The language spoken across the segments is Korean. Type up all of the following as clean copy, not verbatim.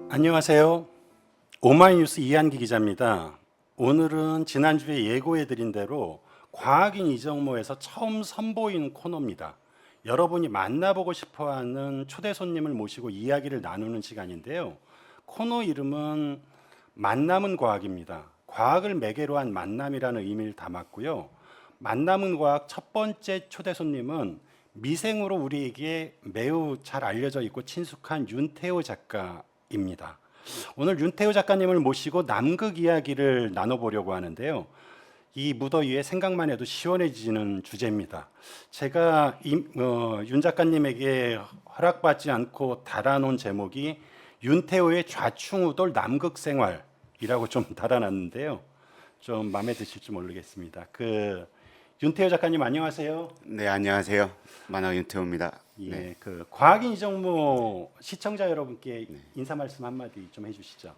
안녕하세요. 오마이뉴스 이한기 기자입니다. 오늘은 지난주에 예고해드린 대로 과학인 이정모에서 처음 선보이는 코너입니다. 여러분이 만나보고 싶어하는 초대 손님을 모시고 이야기를 나누는 시간인데요. 코너 이름은 만남은 과학입니다. 과학을 매개로 한 만남이라는 의미를 담았고요. 만남은 과학 첫 번째 초대 손님은 미생으로 우리에게 매우 잘 알려져 있고 친숙한 윤태호 작가입니다. 오늘 윤태호 작가님을 모시고 남극 이야기를 나눠보려고 하는데요. 이 무더위에 생각만 해도 시원해지는 주제입니다. 제가 윤 작가님에게 허락받지 않고 달아놓은 제목이 윤태호의 좌충우돌 남극 생활이라고 좀 달아놨는데요. 좀 마음에 드실지 모르겠습니다. 윤태호 작가님 안녕하세요. 네, 안녕하세요. 만화 윤태호입니다. 예, 네. 과학인 이정모 시청자 여러분께 인사 말씀 한마디 좀 해주시죠.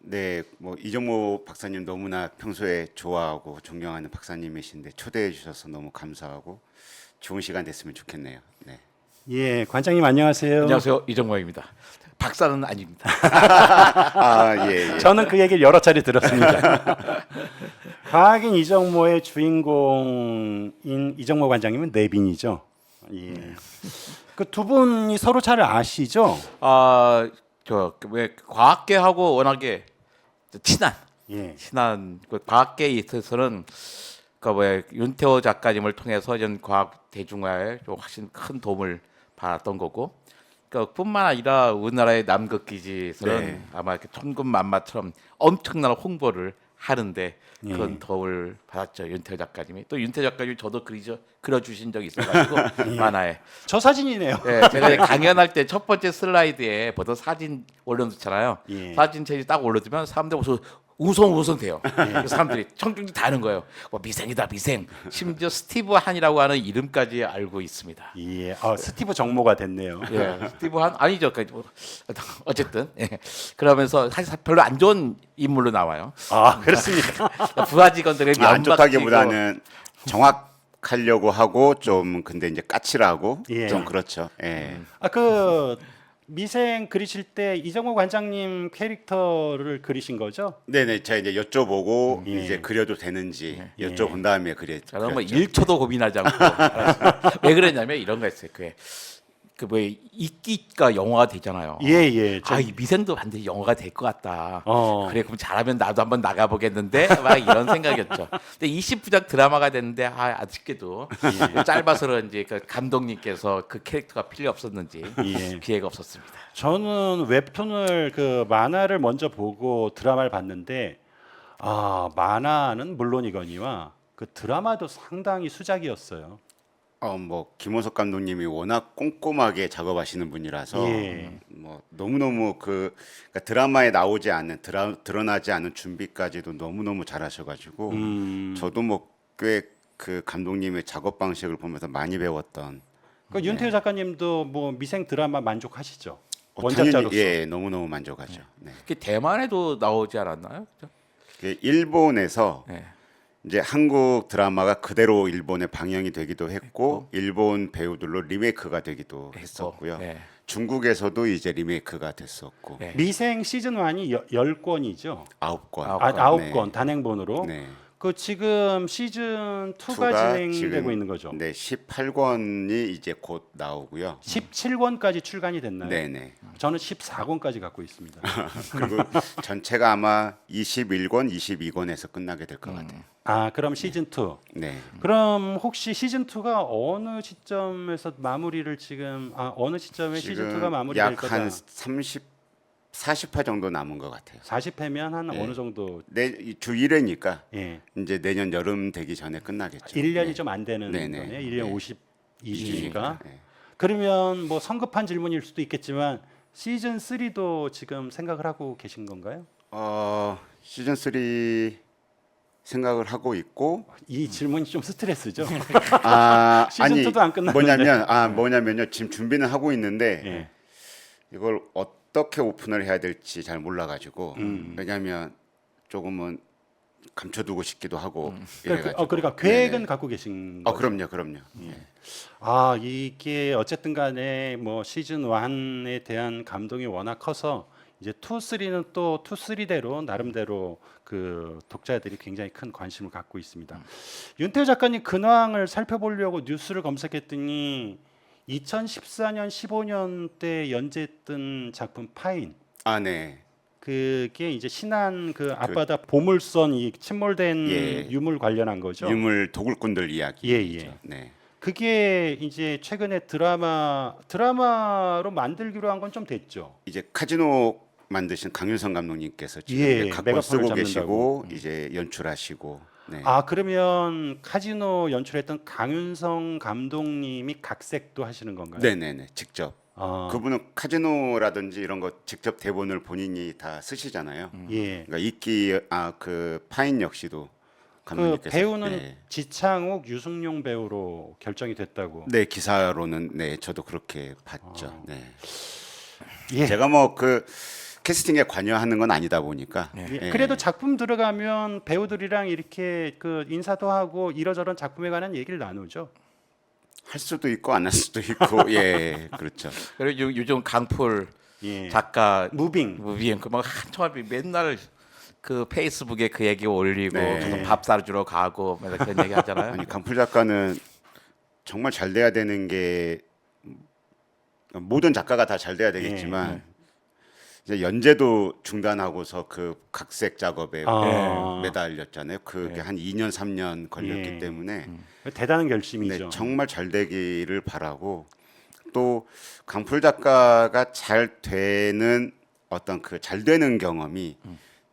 네, 뭐 이정모 박사님 너무나 평소에 좋아하고 존경하는 박사님이신데 초대해 주셔서 너무 감사하고 좋은 시간 됐으면 좋겠네요. 네. 예, 관장님 안녕하세요. 안녕하세요, 이정모입니다. 박사는 아닙니다. 아, 예, 예. 저는 그 얘기를 여러 차례 들었습니다. 과학인 이정모의 주인공인 이정모 관장님은 내빈이죠. 예. 그 두 분이 서로 잘 아시죠? 왜 과학계하고 워낙에 예. 친한 그 과학계에 있어서는 그왜 윤태호 작가님을 통해서 전 과학 대중화에 좀 훨씬 큰 도움을 받았던 거고. 뿐만 아니라 우리나라의 남극 기지에서는 네. 아마 이렇게 천군만마처럼 엄청난 홍보를 하는데 그런 예. 도움을 받았죠, 윤태호 작가님이. 또 윤태호 작가님이 저도 그려주신 적이 있어가지고 만화에. 저 사진이네요. 네, 제가 강연할 때 첫 번째 슬라이드에 보통 사진 올려놓잖아요. 예. 사진 제일 딱 올려두면 사람들 무슨 우성 돼요. 그 사람들이 청중이 다 아는 거예요. 미생이다 미생. 심지어 스티브 한이라고 하는 이름까지 알고 있습니다. 예, 스티브 정모가 됐네요. 예, 스티브 한 아니죠. 어쨌든 그러면서 사실 별로 안 좋은 인물로 나와요. 아, 그렇습니까? 부하 직원들의 안 좋다기보다는 정확하려고 하고 좀 근데 이제 까칠하고 예. 좀 그렇죠. 예. 미생 그리실 때 이정모 관장님 캐릭터를 그리신 거죠? 네네, 제가 이제 여쭤보고 예. 이제 그려도 되는지 여쭤본 다음에 저는 뭐 그렸죠. 1초도 고민하지 않고 왜 그랬냐면 이런 거 있어요. 그뭐 이끼가 영화가 되잖아요. 예. 이 미생도 반드시 영화가 될 것 같다. 어. 그래 그럼 잘하면 나도 한번 나가보겠는데 막 이런 생각이었죠. 근데 20부작 드라마가 됐는데 아쉽게도 짧아서 그런지 그 감독님께서 그 캐릭터가 필요 없었는지 예. 기회가 없었습니다. 저는 웹툰을 만화를 먼저 보고 드라마를 봤는데 만화는 물론이거니와 그 드라마도 상당히 수작이었어요. 뭐 김원석 감독님이 워낙 꼼꼼하게 작업하시는 분이라서 예. 뭐 너무너무 그러니까 드라마에 나오지 않는 드러나지 않은 준비까지도 너무너무 잘하셔가지고 저도 뭐 꽤 그 감독님의 작업 방식을 보면서 많이 배웠던. 윤태호 작가님도 뭐 미생 드라마 만족하시죠? 당연히 원작자로서. 예, 너무너무 만족하죠. 네. 그 대만에도 나오지 않았나요? 그 일본에서 네. 이제 한국 드라마가 그대로 일본에 방영이 되기도 했고 일본 배우들로 리메이크가 되기도 했었고요. 네. 중국에서도 이제 리메이크가 됐었고 네. 미생 시즌 1이 10권이죠. 9권. 9권 단행본으로. 네. 지금 시즌 2가 투가 진행되고 지금, 있는 거죠. 네, 18권이 이제 곧 나오고요. 17권까지 출간이 됐나요? 네네. 저는 14권까지 갖고 있습니다. 그리고 전체가 아마 21권, 22권에서 끝나게 될 것 같아요. 그럼 시즌 2. 네. 그럼 혹시 시즌 2가 어느 시점에서 마무리를 어느 시점에 시즌 2가 마무리될 거다? 약한 40화 정도 남은 것 같아요. 40회면 한 어느 정도? 주 1회니까 예. 이제 내년 여름 되기 전에 끝나겠죠. 1년이 네. 좀 안 되는 네네. 거네요. 1년 네. 52주니까. 네. 그러면 뭐 성급한 질문일 수도 있겠지만 시즌 3도 지금 생각을 하고 계신 건가요? 시즌 3 생각을 하고 있고 이 질문이 좀 스트레스죠. 시즌 아니 2도 안 끝났는데. 뭐냐면요. 지금 준비는 하고 있는데 예. 이걸 어떻게 오픈을 해야 될지 잘 몰라가지고 왜냐하면 조금은 감춰두고 싶기도 하고 이래가지고. 그러니까 계획은 네네. 갖고 계신 거죠? 그럼요. 이게 어쨌든 간에 뭐 시즌 1에 대한 감동이 워낙 커서 이제 투쓰리는 또 투쓰리대로 나름대로 그 독자들이 굉장히 큰 관심을 갖고 있습니다. 윤태호 작가님 근황을 살펴보려고 뉴스를 검색했더니 2014년 15년 때 연재했던 작품 파인, 아, 네. 그게 이제 신안 그 앞바다 보물선 이 침몰된 예. 유물 관련한 거죠. 유물 도굴꾼들 이야기. 예, 예. 네. 그게 이제 최근에 드라마로 만들기로 한 건 좀 됐죠. 이제 카지노 만드신 강윤성 감독님께서 지금 예, 이제 각본 메가폰을 쓰고 잡는다고. 계시고 이제 연출하시고. 네. 아, 그러면 카지노 연출했던 강윤성 감독님이 각색도 하시는 건가요? 네네네. 직접. 아, 그분은 카지노라든지 이런 거 직접 대본을 본인이 다 쓰시잖아요. 예. 그러니까 그 파인 역시도 그 감독님께서 배우는 네. 지창욱, 유승용 배우로 결정이 됐다고. 네, 기사로는 네, 저도 그렇게 봤죠. 네. 예. 제가 뭐 그 캐스팅에 관여하는 건 아니다 보니까 예. 예. 그래도 작품 들어가면 배우들이랑 이렇게 그 인사도 하고 이러저런 작품에 관한 얘기를 나누죠. 할 수도 있고 안 할 수도 있고 예, 그렇죠. 그리고 요즘 강풀 예. 작가 무빙. 무비행 그막 한참 맨날 그 페이스북에 그 얘기 올리고 네. 무슨 밥 사주러 가고 맨날 그런 얘기 하잖아요. 아니 강풀 작가는 정말 잘 돼야 되는 게 모든 작가가 다 잘 돼야 되겠지만 이제 연재도 중단하고서 그 각색 작업에 아. 매달렸잖아요. 그게 한 2년 3년 걸렸기 예. 때문에 대단한 네, 결심이죠. 정말 잘 되기를 바라고 또 강풀 작가가 잘 되는 어떤 그 잘 되는 경험이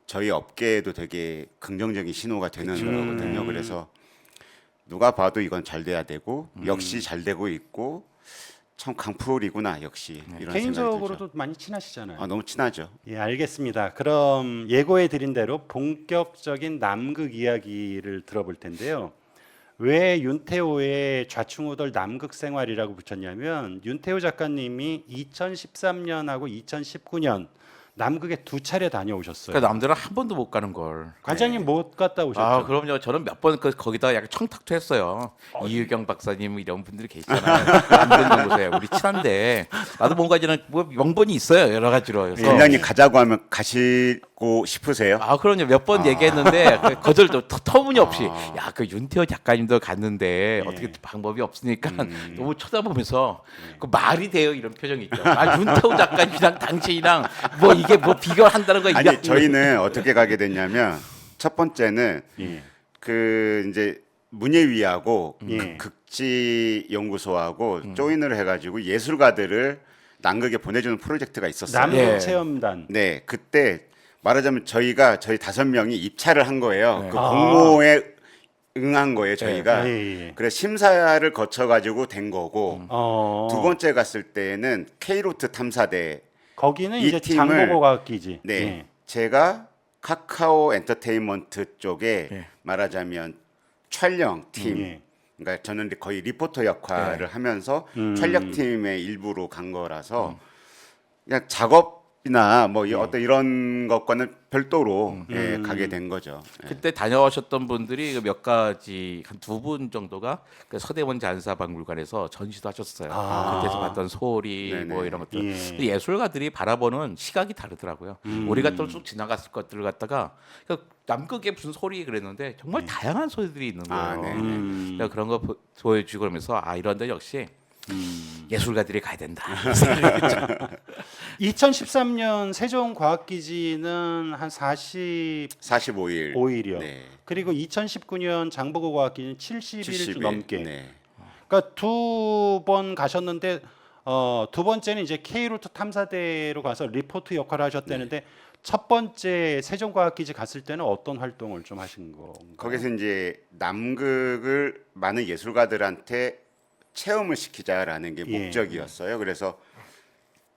저희 업계에도 되게 긍정적인 신호가 되는 거거든요. 그래서 누가 봐도 이건 잘 돼야 되고 역시 잘 되고 있고 참 강풀이구나 역시 이런 생각이 들죠. 개인적으로도 많이 친하시잖아요. 아, 너무 친하죠. 예, 알겠습니다. 그럼 예고해 드린 대로 본격적인 남극 이야기를 들어볼 텐데요. 왜 윤태호의 좌충우돌 남극 생활이라고 붙였냐면 윤태호 작가님이 2013년하고 2019년 남극에 두 차례 다녀오셨어요. 그러니까 남들은 한 번도 못 가는 걸. 관장님 못 갔다 오셨죠? 아 그럼요. 저는 몇 번 거기다 약간 청탁도 했어요. 이유경 박사님 이런 분들이 계시잖아요. 남들 곳에 우리 친한데 나도 뭔가 이제는 뭐 명분이 있어요. 여러 가지로. 그래서 관장님 가자고 하면 가시고 싶으세요? 아 그럼요. 몇 번 얘기했는데 거절도 터무니없이 야 그 윤태호 작가님도 갔는데 어떻게 방법이 없으니까 너무 쳐다보면서 그 말이 돼요 이런 표정이 있죠. 아 윤태호 작가님이랑 당신이랑 뭐 이게 뭐 비교한다는 거 아니 저희는 어떻게 가게 됐냐면 첫 번째는 예. 그 이제 문예위하고 예. 극지 연구소하고 조인을 해가지고 예술가들을 남극에 보내주는 프로젝트가 있었어요. 남극 예. 체험단. 네, 그때 말하자면 저희 5명이 입찰을 한 거예요. 그 아. 공모에 응한 거예요, 저희가. 예, 예. 그래서 심사를 거쳐가지고 된 거고 두 번째 갔을 때는 K로트 탐사대 거기는 이 이제 팀을- 장보고과학기지. 네, 예. 제가 카카오 엔터테인먼트 쪽에 예. 말하자면 촬영팀, 예. 그러니까 저는 거의 리포터 역할을 하면서 촬영팀의 일부로 간 거라서 그냥 작업이나 뭐 어떤 이런 것과는 별도로 가게 된 거죠. 예. 그때 다녀오셨던 분들이 그몇 가지 한 두 분 정도가 그 서대원 잔사박물관에서 전시도 하셨어요. 그때서 봤던 소리 네네. 뭐 이런 것들. 예. 근데 예술가들이 바라보는 시각이 다르더라고요. 우리가 또 쭉 지나갔을 것들을 갖다가 그 남극에 무슨 소리 그랬는데 정말 다양한 소리들이 있는 거예요. 아, 네네. 그러니까 그런 거 보여주고 그러면서 아 이런데 역시 예술가들이 가야 된다. 2013년 세종과학기지는 한 45일이요. 45일. 네. 그리고 2019년 장보고과학기지는 70일 70일. 넘게. 네. 그러니까 두 번 가셨는데 두 번째는 이제 K루트 탐사대로 가서 리포트 역할을 하셨다는데 첫 번째 세종과학기지 갔을 때는 어떤 활동을 좀 하신 건가요? 거기서 이제 남극을 많은 예술가들한테 체험을 시키자라는 게 예. 목적이었어요. 그래서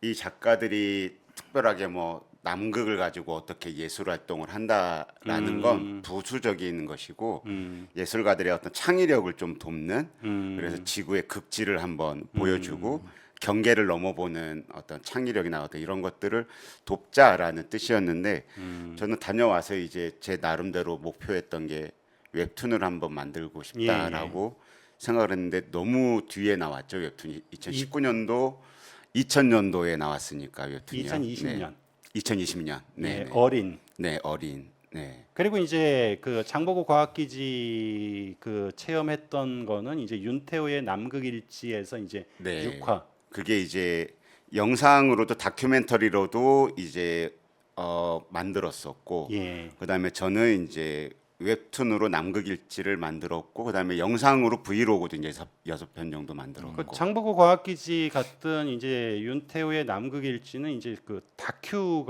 이 작가들이 특별하게 뭐 남극을 가지고 어떻게 예술 활동을 한다라는 건 부수적인 것이고 예술가들의 어떤 창의력을 좀 돕는 그래서 지구의 극지를 한번 보여주고 경계를 넘어보는 어떤 창의력이나 어떤 이런 것들을 돕자라는 뜻이었는데 저는 다녀와서 이제 제 나름대로 목표했던 게 웹툰을 한번 만들고 싶다라고 생각을 했는데 너무 뒤에 나왔죠. 웹툰이 2019년도 2000년도에 나왔으니까 웹툰이요. 2020년. 네. 2020년. 네. 네, 어린. 네, 어린. 네. 그리고 이제 그 장보고 과학기지 그 체험했던 거는 이제 윤태호의 남극일지에서 이제 네. 6화. 그게 이제 영상으로도 다큐멘터리로도 이제 만들었었고 예. 그다음에 저는 이제 웹툰으로 남극일지를 만들었고 그다음에 영상으로 브이로그도 이제 6편 정도 그 만들었고 장보고 과학기지 같은 이제 윤태호의 남극일지는 이제 그 다큐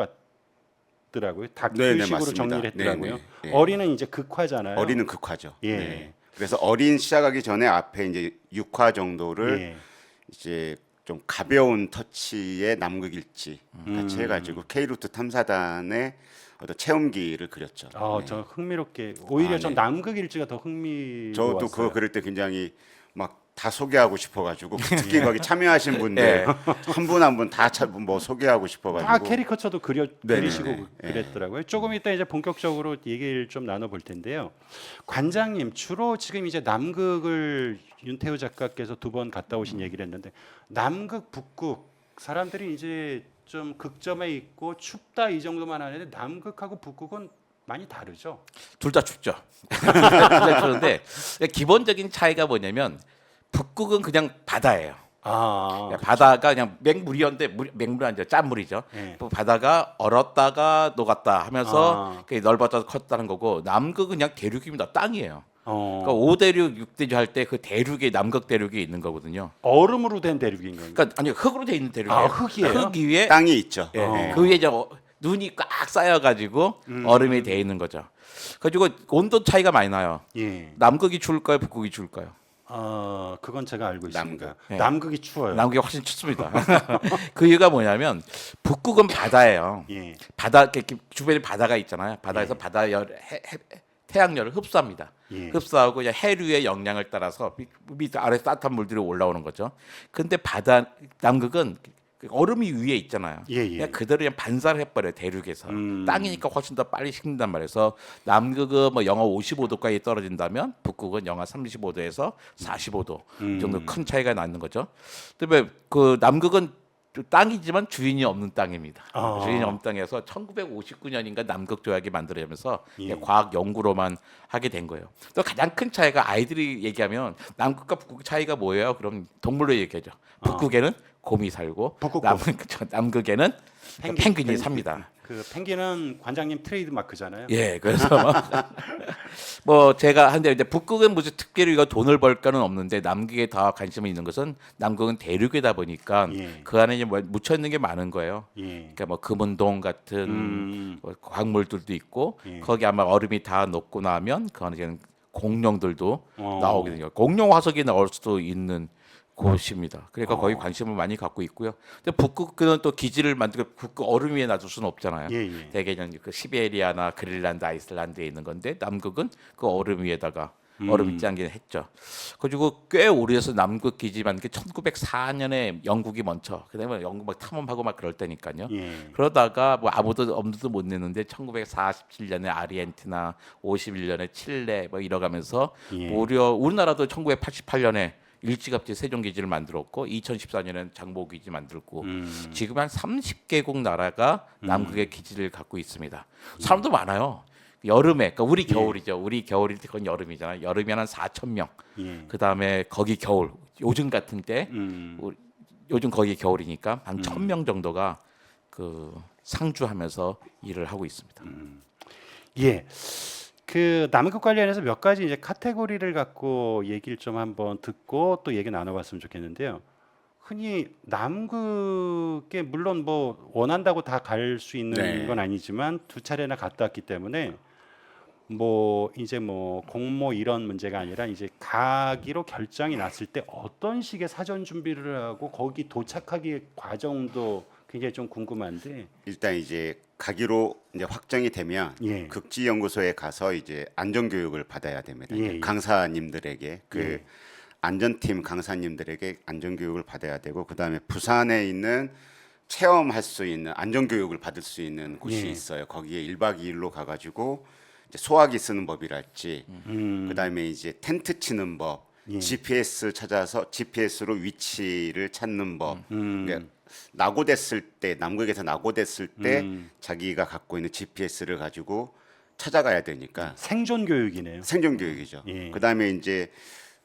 같더라고요. 다큐식으로 맞습니다. 정리를 했더라고요. 네네. 네. 어린은 이제 극화잖아요. 어린은 극화죠. 예. 네. 그래서 어린 시작하기 전에 앞에 이제 6화 정도를 예. 이제 좀 가벼운 터치의 남극일지 같이 해가지고 K루트 탐사단의 어떤 체험기를 그렸죠. 네. 저 흥미롭게 오히려 전 네. 남극일지가 더 흥미로웠어요. 저도 그거 그릴 때 굉장히 막 다 소개하고 싶어가지고 특히 거기 참여하신 분들 한 분 한 분 다 뭐 소개하고 싶어가지고 다 캐리커처도 네네네. 그리시고 그랬더라고요. 조금 이따 이제 본격적으로 얘기를 좀 나눠볼 텐데요. 관장님 주로 지금 이제 남극을 윤태호 작가께서 2번 갔다 오신 얘기를 했는데 남극 북극 사람들이 이제 좀 극점에 있고 춥다 이 정도만 하는데 남극하고 북극은 많이 다르죠. 둘 다 춥죠. 둘 다 추운데 기본적인 차이가 뭐냐면 북극은 그냥 바다예요. 그냥 바다가 그냥 맹물이었는데 맹물이 아니죠. 짠물이죠. 예. 그 바다가 얼었다가 녹았다 하면서 그게 넓어져서 컸다는 거고 남극은 그냥 대륙입니다. 땅이에요. 그러니까 5대륙, 6대륙 할 때 그 대륙이 남극 대륙이 있는 거거든요. 얼음으로 된 대륙인 건가요? 그러니까 아니 흙으로 돼 있는 대륙이에요. 흙이에요? 흙 위에 땅이 있죠. 예, 네. 그 위에 이제 눈이 꽉 쌓여가지고 얼음이 돼 있는 거죠. 그리고 온도 차이가 많이 나요. 예. 남극이 추울까요? 북극이 추울까요? 그건 제가 알고 있습니다. 남극. 네. 남극이 추워요. 남극이 훨씬 춥습니다. 그 이유가 뭐냐면 북극은 바다예요. 예. 바다 이렇게 주변에 바다가 있잖아요. 바다에서 바다 태양열을 흡수합니다. 예. 흡수하고 이제 해류의 영향을 따라서 밑 아래 따뜻한 물들이 올라오는 거죠. 근데 남극은 얼음이 위에 있잖아요. 예, 예. 그냥 그대로 그냥 반사를 해버려요 대륙에서. 땅이니까 훨씬 더 빨리 식는단 말이에서 남극은 뭐 영하 55도까지 떨어진다면 북극은 영하 35도에서 45도 이 정도 큰 차이가 나는 거죠. 그다음에 그 남극은 땅이지만 주인이 없는 땅입니다. 주인이 없는 땅에서 1959년인가 남극 조약이 만들어지면서 예. 과학 연구로만 하게 된 거예요. 또 가장 큰 차이가 아이들이 얘기하면 남극과 북극 차이가 뭐예요? 그럼 동물로 얘기하죠. 북극에는 곰이 살고 북극곰. 남극에는 펭귄이 삽니다. 그 펭귄은 관장님 트레이드 마크잖아요. 예, 그래서 뭐 제가 한데 이제 북극은 무슨 특별히 이거 돈을 벌까는 없는데 남극에 더 관심이 있는 것은 남극은 대륙이다 보니까 예. 그 안에 이제 뭐 묻혀 있는 게 많은 거예요. 예. 그러니까 뭐 금운동 같은 뭐 광물들도 있고 예. 거기 아마 얼음이 다 녹고 나면 그 안에 이제는 공룡들도 어. 나오거든요. 공룡 화석이 나올 수도 있는 곳입니다. 그러니까 거기 관심을 많이 갖고 있고요. 근데 북극은 또 기지를 만들고 북극 얼음 위에 놔둘 수는 없잖아요. 예, 예. 대개는 그 시베리아나 그린란드, 아이슬란드에 있는 건데 남극은 그 얼음 위에다가 얼음이 짱긴 했죠. 그리고 꽤 오래돼서 남극 기지 만든 게 1904년에 영국이 먼저 그다음에 영국 막 탐험하고 막 그럴 때니까요. 예. 그러다가 뭐 아무도 엄두도 못 내는데 1947년에 아르헨티나, 51년에 칠레 뭐 이러가면서 예. 무려 우리나라도 1988년에 일찌감치 세종기지를 만들었고 2014년에는 장보기지 만들고 지금 한 30개국 나라가 남극의 기지를 갖고 있습니다. 사람도 많아요. 여름에 그러니까 우리 겨울이죠. 우리 겨울일 때 그건 여름이잖아요. 여름이면 한 4천 명. 예. 그다음에 거기 겨울 요즘 같은 때 요즘 거기 겨울이니까 한 1,000명 정도가 그 상주하면서 일을 하고 있습니다. 예. 그 남극 관련해서 몇 가지 이제 카테고리를 갖고 얘기를 좀 한번 듣고 또 얘기 나눠봤으면 좋겠는데요. 흔히 남극에 물론 뭐 원한다고 다 갈 수 있는 네. 건 아니지만 2차례나 갔다 왔기 때문에 뭐 이제 뭐 공모 이런 문제가 아니라 이제 가기로 결정이 났을 때 어떤 식의 사전 준비를 하고 거기 도착하기 과정도 굉장히 좀 궁금한데. 일단 이제 가기로 이제 확정이 되면 예. 극지 연구소에 가서 이제 안전 교육을 받아야 됩니다. 예, 예. 강사님들에게 그 예. 안전팀 강사님들에게 안전 교육을 받아야 되고 그다음에 부산에 있는 체험할 수 있는 안전 교육을 받을 수 있는 곳이 예. 있어요. 거기에 1박 2일로 가 가지고 이제 소화기 쓰는 법이랄지 그다음에 이제 텐트 치는 법, 예. GPS 찾아서 GPS로 위치를 찾는 법. 그러니까 낙오됐을 때 남극에서 낙오됐을 때 자기가 갖고 있는 GPS를 가지고 찾아가야 되니까 생존 교육이네요. 생존 교육이죠. 예. 그다음에 이제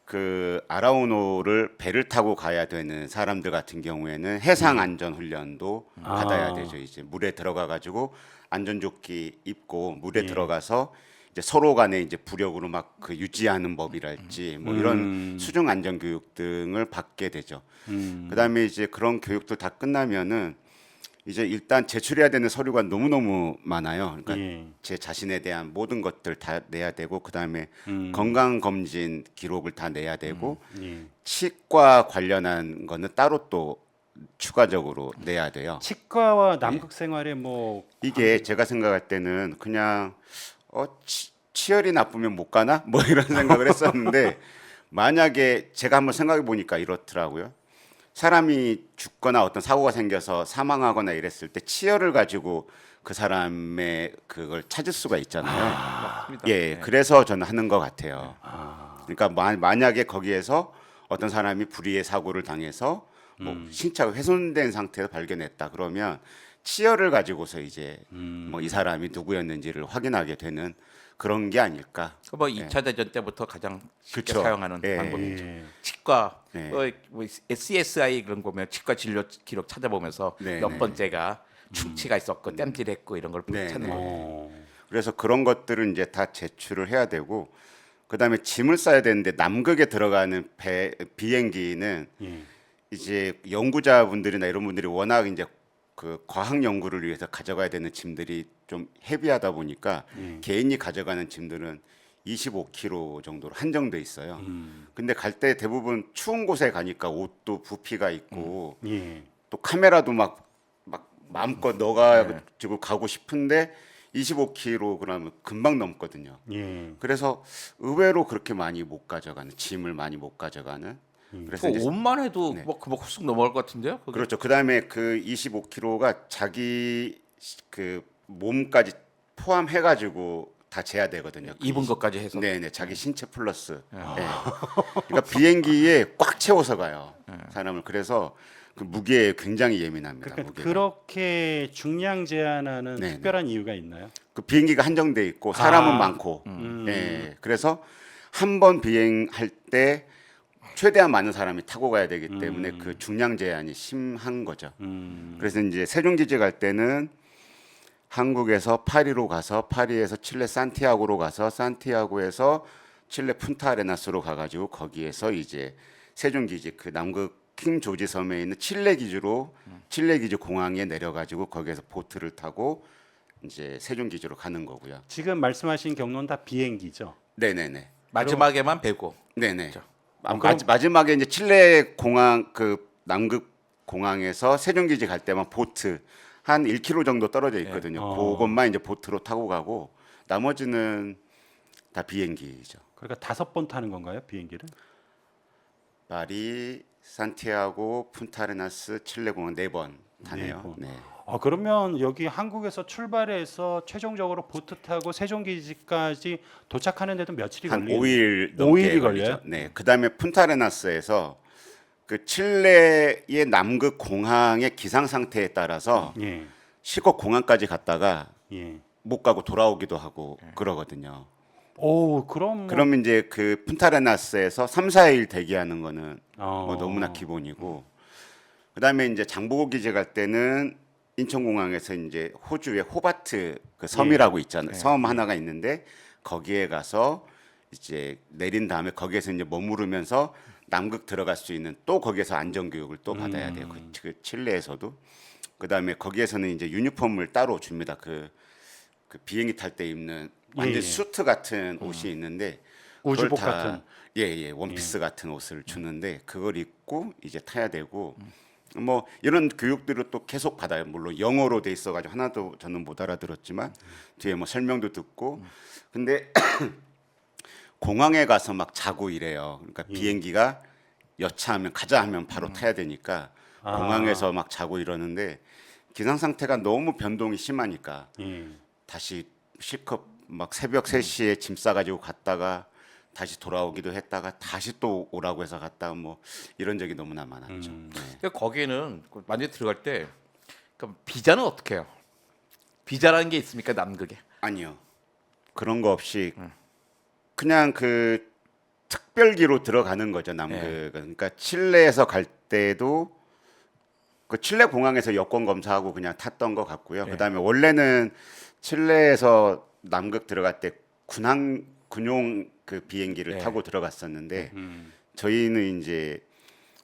그 아라우노를 배를 타고 가야 되는 사람들 같은 경우에는 해상 안전 훈련도 받아야 되죠. 이제 물에 들어가 가지고 안전조끼 입고 물에 들어가서 이제 서로 간에 이제 부력으로 막 그 유지하는 법이랄지 뭐 이런 수중 안전 교육 등을 받게 되죠. 그다음에 이제 그런 교육들 다 끝나면은 이제 일단 제출해야 되는 서류가 너무너무 많아요. 그러니까 예. 제 자신에 대한 모든 것들 다 내야 되고 그다음에 건강 검진 기록을 다 내야 되고 예. 치과 관련한 거는 따로 또 추가적으로 내야 돼요. 치과와 남극 생활에 뭐 이게 제가 생각할 때는 그냥 치열이 나쁘면 못 가나 뭐 이런 생각을 했었는데 만약에 제가 한번 생각해 보니까 이렇더라고요. 사람이 죽거나 어떤 사고가 생겨서 사망하거나 이랬을 때 치열을 가지고 그 사람의 그걸 찾을 수가 있잖아요. 맞습니다. 예, 네. 그래서 저는 하는 것 같아요. 그러니까 만약에 거기에서 어떤 사람이 불의의 사고를 당해서 뭐 신체가 훼손된 상태에서 발견했다 그러면 치열을 가지고서 이제 뭐 이 사람이 누구였는지를 확인하게 되는 그런 게 아닐까. 뭐 2차 대전 때부터 가장 쉽게 그쵸. 사용하는 예. 방법이죠. 예. 치과 네. 뭐 SSI 그런 거 보면 치과 진료 기록 찾아보면서 네, 몇 네. 번째가 충치가 있었고 땜질했고 이런 걸 네, 찾는 네. 거예요. 그래서 그런 것들은 이제 다 제출을 해야 되고 그다음에 짐을 싸야 되는데 남극에 들어가는 비행기는 예. 이제 연구자분들이나 이런 분들이 워낙 이제 그 과학 연구를 위해서 가져가야 되는 짐들이 좀 헤비하다 보니까 개인이 가져가는 짐들은 25kg 정도로 한정돼 있어요. 근데 갈 때 대부분 추운 곳에 가니까 옷도 부피가 있고 예. 또 카메라도 막 마음껏 넣어가지고 가고 싶은데 25kg 금방 넘거든요. 예. 그래서 의외로 그렇게 많이 못 가져가는 짐을 많이 못 가져가는. 그래서 그 이제 옷만 해도 네. 뭐 훅 넘어갈 것 같은데요? 그게? 그렇죠. 그다음에 그 25kg가 자기 그 몸까지 포함해가지고 다 재야 되거든요. 입은 것까지 해서. 네네 자기 신체 플러스. 네. 그러니까 비행기에 꽉 채워서 가요 사람을. 그래서 그 무게에 굉장히 예민합니다. 그러니까 무게가. 그렇게 중량 제한하는 네, 특별한 이유가 있나요? 그 비행기가 한정돼 있고 사람은 아. 많고. 예. 그래서 한 번 비행할 때 최대한 많은 사람이 타고 가야 되기 때문에 그 중량 제한이 심한 거죠. 그래서 이제 세종지지 갈 때는 한국에서 파리로 가서 파리에서 칠레 산티아고로 가서 산티아고에서 칠레 푼타아레나스로 가가지고 거기에서 이제 세종기지 그 남극 킹 조지 섬에 있는 칠레 기지로 칠레 기지 공항에 내려가지고 거기에서 보트를 타고 이제 세종기지로 가는 거고요. 지금 말씀하신 경로는 다 비행기죠. 네네네. 마지막에만 배고. 네네. 그럼- 마지막에 이제 칠레 공항 그 남극 공항에서 세종기지 갈 때만 보트 한 1km 정도 떨어져 있거든요. 그것만 이제 보트로 타고 가고 나머지는 다 비행기죠. 그러니까 5번 타는 건가요, 비행기를? 파리, 산티아고, 푼타레나스, 칠레 공항 4번 타네요. 번. 네. 그러면 여기 한국에서 출발해서 최종적으로 보트 타고 세종기지까지 도착하는 데도 며칠이 한 걸리요 5일 5일이 넘게 걸려요? 걸리죠. 네. 그다음에 푼타레나스에서 그 칠레의 남극 공항의 기상 상태에 따라서 예. 실컷 공항까지 갔다가 예. 못 가고 돌아오기도 하고 그러거든요. 오, 그럼 뭐, 그러면 이제 그 푼타레나스에서 3, 4일 대기하는 거는 뭐 어. 너무나 기본이고 그다음에 이제 장보고 기지 갈 때는 인천공항에서 이제 호주의 호바트 그 섬이라고 있잖아요. 섬 하나가 있는데 거기에 가서 이제 내린 다음에 거기에서 이제 머무르면서 남극 들어갈 수 있는 또 거기에서 안전 교육을 또 받아야 돼요. 그 칠레에서도. 그다음에 거기에서는 이제 유니폼을 따로 줍니다. 그 비행기 탈 때 입는 완전 예. 수트 같은 옷이 있는데 그걸 우주복 다- 같은. 예, 원피스 같은 옷을 주는데 그걸 입고 이제 타야 되고 뭐 이런 교육들을 또 계속 받아요. 물론 영어로 돼 있어가지고 하나도 저는 못 알아들었지만 뒤에 뭐 설명도 듣고 근데 공항에 가서 막 자고 이래요. 그러니까 비행기가 여차하면 가자 하면 바로 타야 되니까 공항에서 막 자고 이러는데 기상 상태가 너무 변동이 심하니까 예. 다시 실컷 막 새벽 3시에 짐 싸가지고 갔다가 다시 돌아오기도 했다가 다시 또 오라고 해서 갔다가 뭐 이런 적이 너무나 많았죠. 네. 그러니까 거기는 만약에 들어갈 때 그럼 비자는 어떻게 해요? 비자라는 게 있습니까 남극에? 아니요. 그런 거 없이 그냥 그 특별기로 들어가는 거죠, 남극은. 그러니까 칠레에서 갈 때도 그 칠레 공항에서 여권 검사하고 그냥 탔던 것 같고요. 그다음에 원래는 칠레에서 남극 들어갈 때 군용 그 비행기를 타고 들어갔었는데 저희는 이제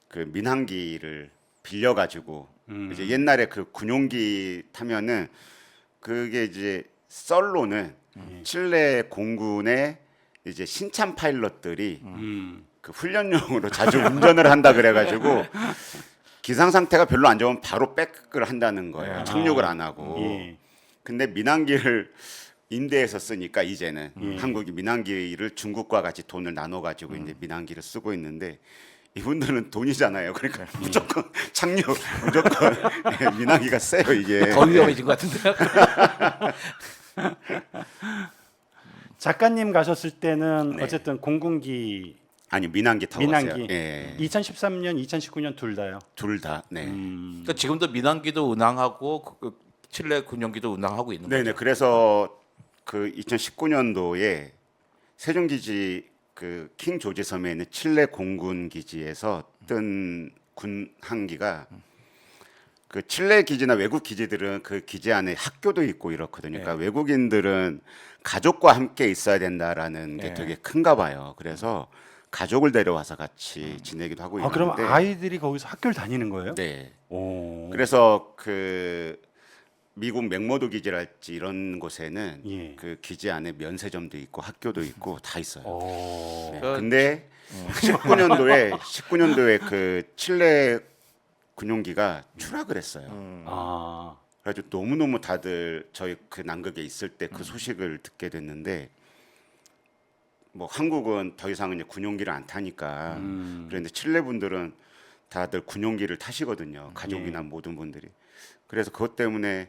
그 민항기를 빌려 가지고 이제 옛날에 그 군용기 타면은 그게 이제 썰로는 칠레 공군의 이제 신참 파일럿들이 그 훈련용으로 자주 운전을 한다 그래가지고 기상 상태가 별로 안 좋으면 바로 백을 한다는 거예요. 착륙을 안 하고. 예. 근데 민항기를 임대해서 쓰니까 이제는 한국이 민항기를 중국과 같이 돈을 나눠 가지고 이제 민항기를 쓰고 있는데 이분들은 돈이잖아요. 그러니까 무조건 착륙, 무조건 민항기가 세요 이게. 더 위험해진 것 같은데요? 작가님 가셨을 때는 네. 어쨌든 공군기 아니 민항기 타고 민항기 갔어요. 예. 2013년, 2019년 둘 다요. 둘 다. 네. 그러니까 지금도 민항기도 운항하고 그 칠레 군용기도 운항하고 있는 네네. 거죠. 그래서 그 2019년도에 세종기지 그 킹 조지 섬에 있는 칠레 공군 기지에서 뜬 군항기가 그 칠레 기지나 외국 기지들은 그 기지 안에 학교도 있고 이렇거든요. 그러니까 외국인들은 가족과 함께 있어야 된다라는 게 되게 큰가 봐요. 그래서 가족을 데려와서 같이 지내기도 하고 아, 그럼 있는데 아이들이 거기서 학교를 다니는 거예요? 네. 오. 그래서 그 미국 맥모도 기지랄지 이런 곳에는 예. 그 기지 안에 면세점도 있고 학교도 있고 다 있어요. 오. 네. 그- 근데 19년도에 그 칠레 군용기가 추락을 했어요. 아. 그래가지고 너무너무 다들 저희 그 남극에 있을 때 그 소식을 듣게 됐는데 뭐 한국은 더 이상은 이제 군용기를 안 타니까 그런데 칠레 분들은 다들 군용기를 타시거든요. 가족이나 모든 분들이. 그래서 그것 때문에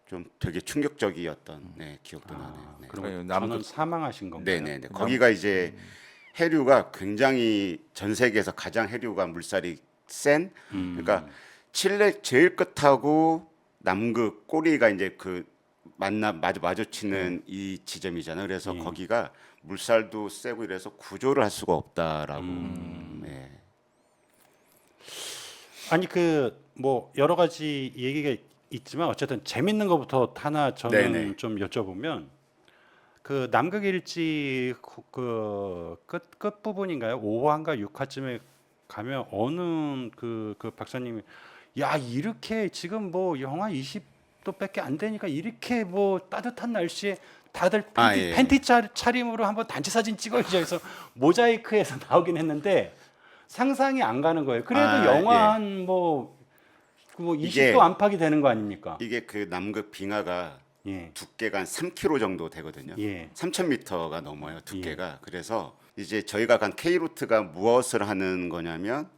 좀 되게 충격적이었던 아, 기억도 나네요. 네. 그럼 남극- 저는 사망하신 건가요? 네네네. 거기가 이제 해류가 굉장히 전 세계에서 가장 해류가 물살이 센. 그러니까 칠레 제일 끝하고 남극 꼬리가 이제 그 마주치는 이 지점이잖아요. 그래서 거기가 물살도 세고 이래서 구조를 할 수가 없다라고. 네. 아니 그 뭐 여러 가지 얘기가 있지만 어쨌든 재밌는 것부터 하나 저는 네네. 좀 여쭤보면 그 남극 일지 그 끝 부분인가요? 5화인가 6화쯤에 가면 어느 그 박사님이 야 이렇게 지금 뭐 영하 20도밖에 안 되니까 이렇게 뭐 따뜻한 날씨에 다들 팬티 차림으로 한번 단체 사진 찍어야죠. 해서 모자이크해서 나오긴 했는데 상상이 안 가는 거예요. 그래도 영하 한뭐 20도 안팎이 되는 거 아닙니까? 이게 그 남극 빙하가 예. 두께가 한 3km 정도 되거든요. 예. 3,000m가 넘어요 두께가. 그래서 이제 저희가 간 K루트가 무엇을 하는 거냐면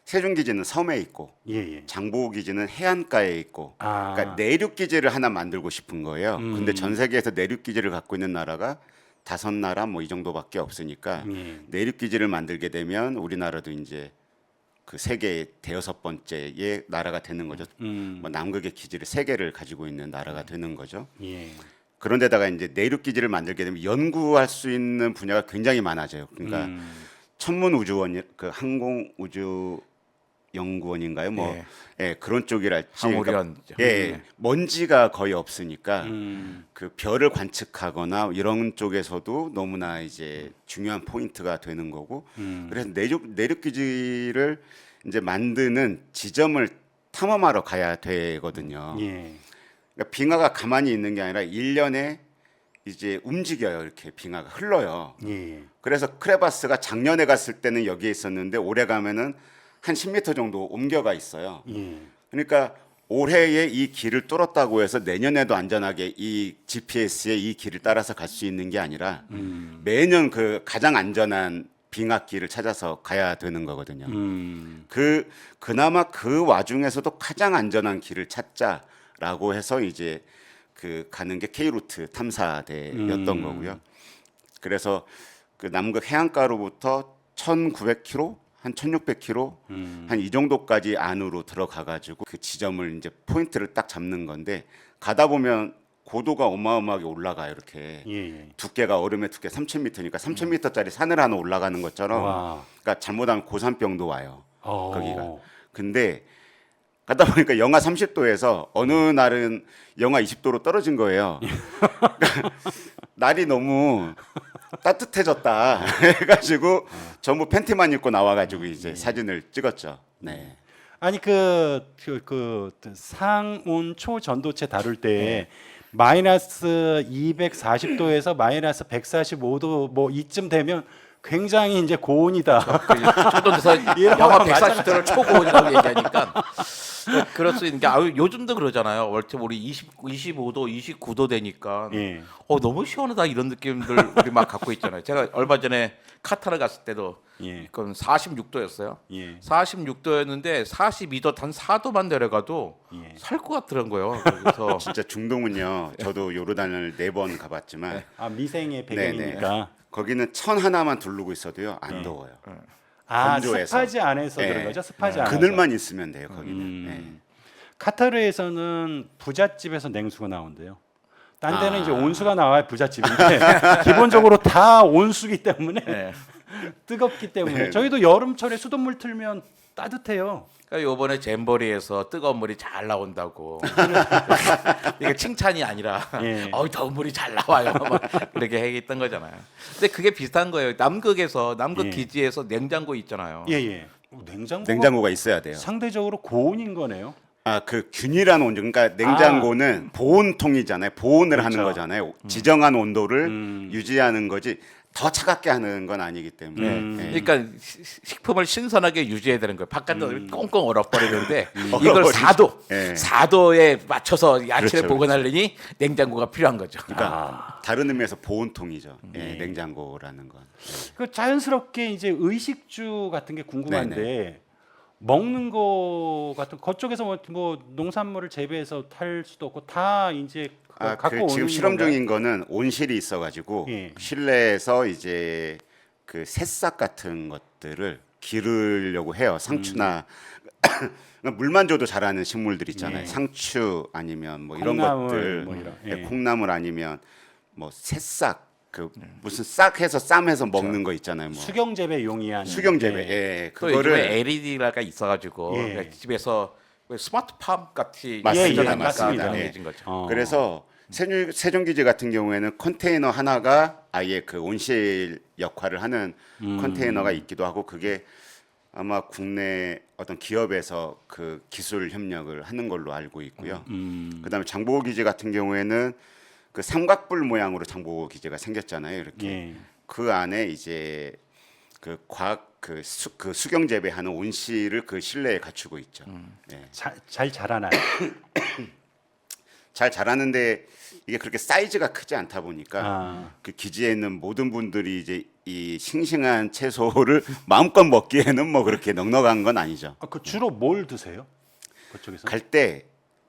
세종기지는 섬에 있고 예. 장보기지는 해안가에 있고 아. 그러니까 내륙기지를 하나 만들고 싶은 거예요. 근데 전 세계에서 내륙기지를 갖고 있는 나라가 5나라 뭐 이 정도밖에 없으니까 예. 내륙기지를 만들게 되면 우리나라도 이제 그 세계 대여섯 번째의 나라가 되는 거죠. 뭐 남극의 기지를 3개를 가지고 있는 나라가 되는 거죠. 예. 그런데다가 이제 내륙 기지를 만들게 되면 연구할 수 있는 분야가 굉장히 많아져요. 그러니까 천문우주원, 그 항공우주 연구원인가요? 뭐 그런 쪽이랄지. 항우리원. 먼지가 거의 없으니까 그 별을 관측하거나 이런 쪽에서도 너무나 이제 중요한 포인트가 되는 거고. 그래서 내륙 기지를 이제 만드는 지점을 탐험하러 가야 되거든요. 예. 그러니까 빙하가 가만히 있는 게 아니라 1년에 이제 움직여요. 이렇게 빙하가 흘러요. 예. 그래서 크레바스가 작년에 갔을 때는 여기에 있었는데 올해 가면은 한 10m 정도 옮겨가 있어요. 예. 그러니까 올해에 이 길을 뚫었다고 해서 내년에도 안전하게 이 GPS에 이 길을 따라서 갈 수 있는 게 아니라 매년 그 가장 안전한 빙하길을 찾아서 가야 되는 거거든요. 그나마 그 와중에서도 가장 안전한 길을 찾자라고 해서 이제 그 가는 게 K루트 탐사대였던 거고요. 그래서 그 남극 해안가로부터 1,900km, 한 1,600km, 한 이 정도까지 안으로 들어가 가지고 그 지점을 이제 포인트를 딱 잡는 건데 가다 보면 고도가 어마어마하게 올라가요. 이렇게 예. 두께가 얼음의 두께 3,000m니까 3,000m짜리 산을 하나 올라가는 것처럼. 와. 그러니까 잘못하면 고산병도 와요. 어. 거기가. 근데 가다 보니까 영하 30도에서 어느 날은 영하 20도로 떨어진 거예요. 그러니까 날이 너무 따뜻해졌다 해가지고 전부 팬티만 입고 나와가지고 이제 사진을 찍었죠. 네. 아니 그 상온 초전도체 다룰 때 마이너스 240도에서 마이너스 145도 뭐 이쯤 되면 굉장히 이제 고온이다. 초도에서 이런 영하 거 140도를 초고온이라고 얘기하니까 그럴 수 있는 게 요즘도 그러잖아요. 월트 우리 25도, 29도 되니까 예. 너무 시원하다 이런 느낌들 우리 막 갖고 있잖아요. 제가 얼마 전에 카타르 갔을 때도 예. 그건 46도였어요. 예. 42도였는데 42도 단 4도만 내려가도 예. 살 것 같더란 거예요. 그래서 진짜 중동은요. 저도 요르단을 4번 가봤지만 아 미생의 네네. 배경이니까. 거기는 천 하나만 두르고 있어도요 안 더워요. 아 건조해서. 습하지 않아서 네. 그런 거죠. 습하지 않아서. 그늘만 있으면 돼요. 거기는. 네. 카타르에서는 부잣집에서 냉수가 나온대요. 딴 데는 아. 이제 온수가 나와야 부잣집인데 기본적으로 다 온수기 때문에 네. 뜨겁기 때문에 네. 저희도 여름철에 수돗물 틀면 따뜻해요. 그러니까 요번에 잼버리에서 뜨거운 물이 잘 나온다고 이게 칭찬이 아니라 예. 더운 물이 잘 나와요 막 이렇게 얘기했던 거잖아요. 근데 그게 비슷한 거예요. 남극 예. 기지에서 냉장고 있잖아요. 예예. 냉장고가 냉장고가 있어야 돼요. 상대적으로 고온인 거네요. 아, 그 균일한 온도. 그러니까 냉장고는 보온통이잖아요. 보온을 그렇죠. 하는 거잖아요. 지정한 온도를 유지하는 거지 더 차갑게 하는 건 아니기 때문에. 예. 그러니까 식품을 신선하게 유지해야 되는 거예요. 바깥은 꽁꽁 얼어버리는데 이걸 얼어버리죠. 4도, 예. 4도에 맞춰서 야채를 그렇죠, 보관하려니 냉장고가 필요한 거죠. 그러니까 다른 의미에서 보온통이죠. 예, 냉장고라는 건. 그 자연스럽게 이제 의식주 같은 게 궁금한데 먹는 거 같은 그쪽에서 뭐 농산물을 재배해서 탈 수도 없고 다 이제 아, 갖고 그 오는 지금 실험 건가요? 중인 거는 온실이 있어가지고 예. 실내에서 이제 그 새싹 같은 것들을 기르려고 해요. 상추나 물만 줘도 자라는 식물들 있잖아요. 예. 상추 아니면 뭐 이런 콩나물 것들, 뭐 이런, 예, 예. 콩나물 아니면 뭐 새싹 그 무슨 싹해서 쌈해서 먹는 거 있잖아요. 뭐 수경 재배용이한 수경 재배, 예. 예, 또 요즘에 그거를 LED가 있어가지고 예. 그러니까 집에서 스마트팜 같이 맞습니다. 있잖아요. 맞습니다. 가능해진 거죠. 그래서 세종기지 같은 경우에는 컨테이너 하나가 아예 그 온실 역할을 하는 컨테이너가 있기도 하고 그게 아마 국내 어떤 기업에서 그 기술 협력을 하는 걸로 알고 있고요. 그다음에 장보고 기지 같은 경우에는 그 삼각불 모양으로 장보고 기지가 생겼잖아요. 이렇게 예. 그 안에 이제 그 과학 그 수경 재배하는 온실을 그 실내에 갖추고 있죠. 네. 잘 자라나요? 잘 자라는데 이게 그렇게 사이즈가 크지 않다 보니까 아. 그 기지에 있는 모든 분들이 이제 이 싱싱한 채소를 마음껏 먹기에는 뭐 그렇게 넉넉한 건 아니죠. 그 주로 뭘 드세요? 그쪽에서? 갈 때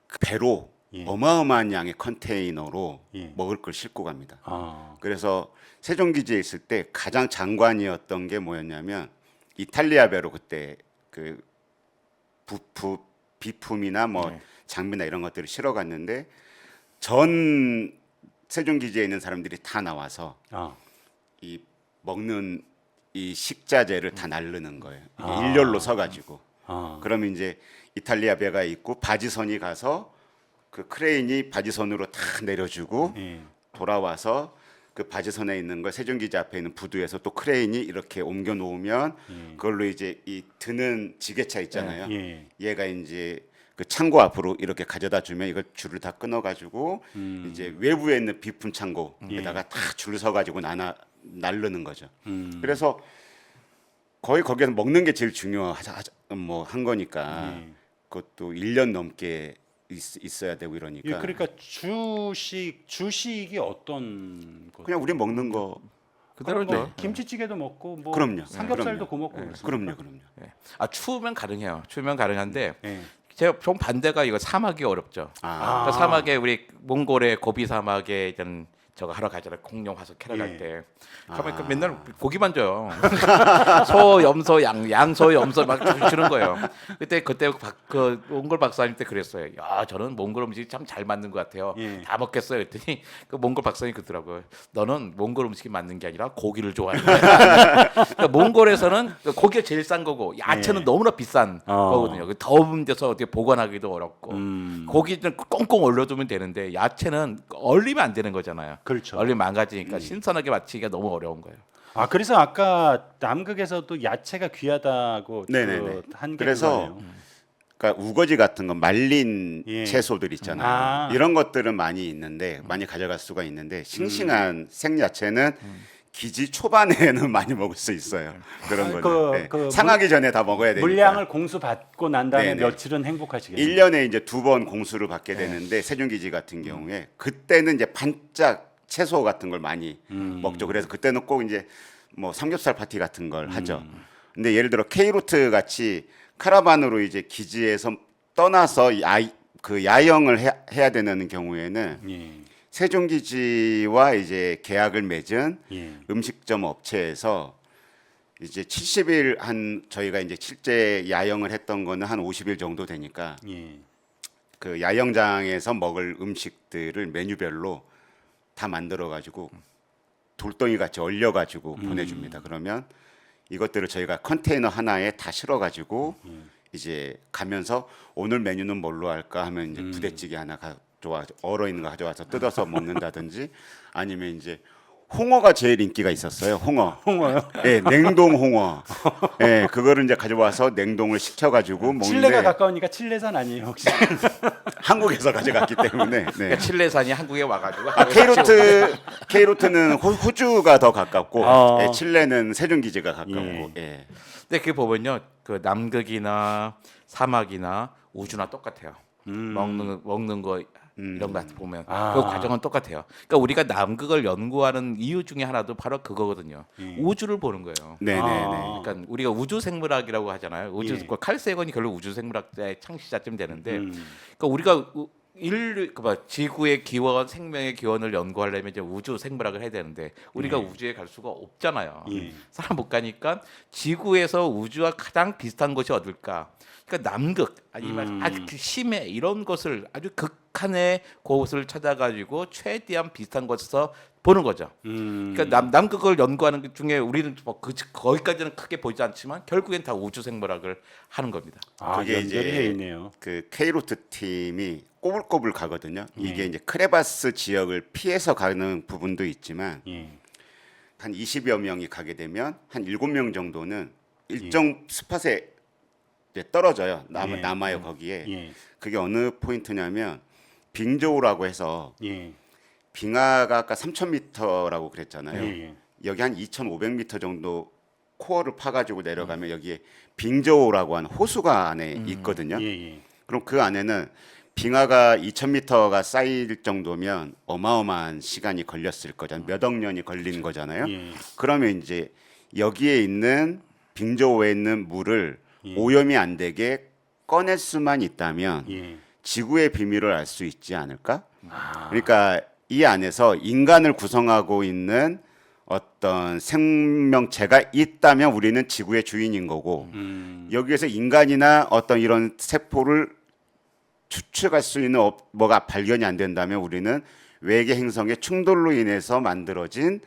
그 배로 예. 어마어마한 양의 컨테이너로 예. 먹을 걸 싣고 갑니다. 아. 그래서 세종기지에 있을 때 가장 장관이었던 게 뭐였냐면 이탈리아 배로 그때 그 비품이나 뭐 네. 장비나 이런 것들을 실어 갔는데 전 세종기지에 있는 사람들이 다 나와서 아. 이 먹는 이 식자재를 다 나르는 거예요. 이게 아. 일렬로 서가지고. 아. 그러면 이제 이탈리아 배가 있고 바지선이 가서 그 크레인이 바지선으로 다 내려주고 예. 돌아와서 그 바지선에 있는 걸 세종기지 앞에 있는 부두에서 또 크레인이 이렇게 옮겨 놓으면 그걸로 이제 이 드는 지게차 있잖아요. 예. 얘가 이제 그 창고 앞으로 이렇게 가져다 주면 이걸 줄을 다 끊어 가지고 이제 외부에 있는 비품 창고에다가 다 줄을 서 가지고 나르는 거죠. 그래서 거의 거기서 먹는 게 제일 뭐 한 거니까 그것도 1년 넘게 있어야 되고 이러니까 예, 그러니까 주식이 어떤 거? 그냥 우리 먹는 거 그대로죠. 뭐 김치찌개도 먹고 뭐 그럼요. 삼겹살도 그럼요. 구워 먹고 그렇습니까? 그럼요. 예. 추우면 가능해요. 추우면 가능한데 예. 제가 좀 반대가 이거 사막이 어렵죠. 아, 그러니까 사막에 우리 몽골의 고비 사막에 이런 저거 하러 가잖아요. 공룡 화석 캐러 갈 예. 때. 가면 그 맨날 고기만 줘요. 소, 염소, 양소, 염소 막 주는 거예요. 그때 그 몽골 박사님 때 그랬어요. 야, 저는 몽골 음식 참 잘 만든 것 같아요. 예. 다 먹겠어요. 그랬더니 그 몽골 박사님 그러더라고요. 너는 몽골 음식이 맞는 게 아니라 고기를 좋아하는 거야. 그러니까 몽골에서는 고기가 제일 싼 거고 야채는 예. 너무나 비싼 거거든요. 그 더운 데서 어떻게 보관하기도 어렵고 고기는 꽁꽁 얼려두면 되는데 야채는 얼리면 안 되는 거잖아요. 그렇죠. 얼리면 망가지니까 신선하게 맞추기가 너무 어려운 거예요. 아 그래서 아까 남극에서도 야채가 귀하다고 네네네. 한게 그래서 그거네요. 그러니까 우거지 같은 거 말린 예. 채소들 있잖아요. 아. 이런 것들은 많이 있는데 많이 가져갈 수가 있는데 싱싱한 생야채는 기지 초반에는 많이 먹을 수 있어요. 그런 아, 거는 그 상하기 전에 다 먹어야 되니까. 물량을 공수 받고 난 다음에 네네. 며칠은 행복하시겠네요. 1년에 이제 2번 공수를 받게 되는데 세종기지 같은 경우에 그때는 이제 반짝 채소 같은 걸 많이 먹죠. 그래서 그때는 꼭 이제 뭐 삼겹살 파티 같은 걸 하죠. 근데 예를 들어 케이루트 같이 카라반으로 이제 기지에서 떠나서 그 야영을 해야 되는 경우에는 예. 세종기지와 이제 계약을 맺은 예. 음식점 업체에서 이제 70일 한 저희가 이제 실제 야영을 했던 거는 한 50일 정도 되니까 예. 그 야영장에서 먹을 음식들을 메뉴별로 다 만들어 가지고 돌덩이 같이 얼려 가지고 보내줍니다. 그러면 이것들을 저희가 컨테이너 하나에 다 실어 가지고 이제 가면서 오늘 메뉴는 뭘로 할까 하면 이제 부대찌개 하나 가져와 얼어 있는 거 가져와서 뜯어서 먹는다든지 아니면 이제 홍어가 제일 인기가 있었어요. 홍어요? 예, 냉동 홍어. 예, 그거를 이제 가져와서 냉동을 시켜가지고 먹는데 칠레가 가까우니까 칠레산 아니에요 혹시? 한국에서 가져갔기 때문에. 네. 그러니까 칠레산이 한국에 와가지고 케이로트는 호주가 더 가깝고 어. 예, 칠레는 세종기지가 가깝고. 예. 근데 그 보면요, 그 남극이나 사막이나 우주나 똑같아요. 먹는 거 이런 거 보면 아. 그 과정은 똑같아요. 그러니까 우리가 남극을 연구하는 이유 중에 하나도 바로 그거거든요. 우주를 보는 거예요. 네네네. 아. 그러니까 우리가 우주 생물학이라고 하잖아요. 우주 예. 칼 세건이 결국 우주 생물학자의 창시자쯤 되는데, 그러니까 우리가 인류 지구의 기원, 생명의 기원을 연구하려면 이제 우주 생물학을 해야 되는데 우리가 우주에 갈 수가 없잖아요. 예. 사람 못 가니까 지구에서 우주와 가장 비슷한 곳이 어딜까? 그러니까 남극 아니면 아주 그 심해 이런 것을 아주 극한의 곳을 찾아가지고 최대한 비슷한 곳에서 보는 거죠. 그러니까 남극을 연구하는 것 중에 우리는 뭐 거기까지는 크게 보지 않지만 결국엔 다 우주 생물학을 하는 겁니다. 아 그게 연결이 이제 돼 있네요. 그 케이로트 팀이 꼬불꼬불 가거든요. 이게 이제 크레바스 지역을 피해서 가는 부분도 있지만 예. 한 20여 명이 가게 되면 한 7명 정도는 일정 스팟에 이제 떨어져요. 예. 남아요 거기에. 예. 그게 어느 포인트냐면 빙조우라고 해서 예. 빙하가 아까 3,000m라고 그랬잖아요. 예. 여기 한 2,500m 정도 코어를 파가지고 내려가면 여기에 빙조우라고 하는 호수가 안에 있거든요. 예. 예. 그럼 그 안에는 빙하가 2,000m가 쌓일 정도면 어마어마한 시간이 걸렸을 거잖아요. 몇 억 년이 걸린 거잖아요. 예. 그러면 이제 여기에 있는 빙조호에 있는 물을 오염이 안 되게 꺼낼 수만 있다면 예. 지구의 비밀을 알 수 있지 않을까? 그러니까 이 안에서 인간을 구성하고 있는 어떤 생명체가 있다면 우리는 지구의 주인인 거고 여기에서 인간이나 어떤 이런 세포를 추측할 수 있는 뭐가 발견이 안 된다면 우리는 외계 행성의 충돌로 인해서 만들어진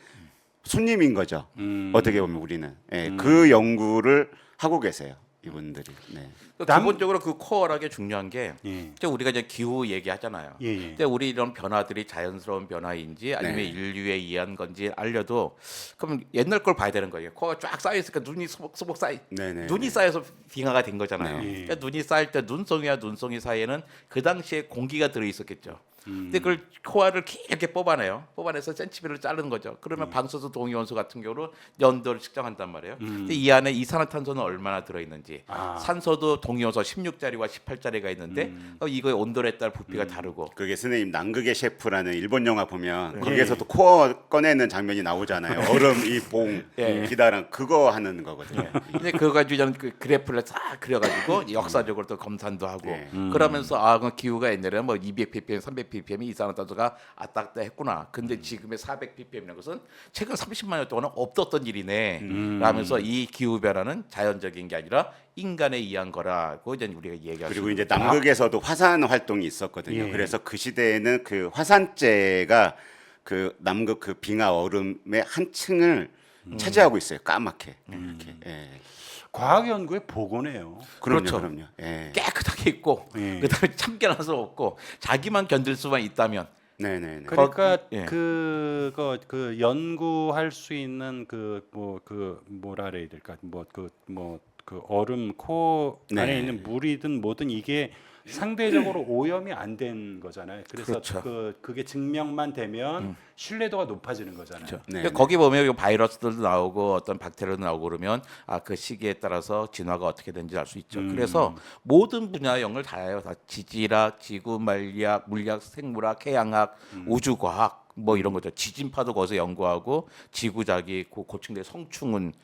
손님인 거죠. 어떻게 보면 우리는 그 연구를 하고 계세요. 이분들이. 네. 기본적으로 그 코어라게 중요한 게 예. 이제 우리가 이제 기후 얘기하잖아요. 예, 예. 근데 우리 이런 변화들이 자연스러운 변화인지 아니면 네. 인류에 의한 건지 알려도 그럼 옛날 걸 봐야 되는 거예요. 코어가 쫙 쌓여 있으니까 눈이 소복소복 네네. 눈이 쌓여서 빙하가 된 거잖아요. 네. 그러니까 눈이 쌓일 때 눈송이와 눈송이 사이에는 그 당시에 공기가 들어 있었겠죠. 근데 그걸 코어를 길게 뽑아내요. 뽑아내서 센티미터를 자르는 거죠. 그러면 방수소 동위원소 같은 경우로 연도를 측정한단 말이에요. 근데 이 안에 이산화탄소는 얼마나 들어 있는지, 산소도 동위원소 16자리와 18자리가 있는데 이거의 온도에 따라 부피가 다르고. 그게 선생님 남극의 셰프라는 일본 영화 보면 거기에서도 코어 꺼내는 장면이 나오잖아요. 얼음 이봉 예. 기다란 그거 하는 거거든요. 근데 그거 가지고 저는 그 그래프를 싹 그려가지고 역사적으로 또 검산도 하고 네. 그러면서 그 기후가 옛날에는 뭐 200ppm, 300ppm ppm이 이산화탄소가 왔다 갔다 했구나. 근데 지금의 400ppm이라는 것은 최근 30만 년 동안은 없었던 일이네. 라면서 이 기후 변화는 자연적인 게 아니라 인간에 의한 거라고 이제 우리가 얘기하죠. 그리고 이제 남극에서도 화산 활동이 있었거든요. 예. 그래서 그 시대에는 그 화산재가 그 남극 그 빙하 얼음의 한 층을 차지하고 있어요. 까맣게 이렇게. 예. 과학 연구의 보고네요. 그럼요, 그렇죠. 그럼요. 예. 깨끗하게 있고 예. 그다음에 참견할 수 없고 자기만 견딜 수만 있다면 네네네. 그러니까 예. 그 연구할 수 있는 뭐라 그래야 될까 그 얼음 코 안에 네. 있는 물이든 뭐든 이게 상대적으로 오염이 안 된 거잖아요. 그래서 그렇죠. 그게 증명만 되면 신뢰도가 높아지는 거잖아요. 그렇죠. 네, 그러니까 거기 보면 이 바이러스들도 나오고 어떤 박테리아도 나오고 그러면 그 시기에 따라서 진화가 어떻게 되는지 알 수 있죠. 그래서 모든 분야의 연구를 다 해요. 다 지질학, 지구 물리학, 생물학, 해양학, 우주과학 뭐 이런 거죠. 지진파도 거기서 연구하고 지구자기, 고층대 성충은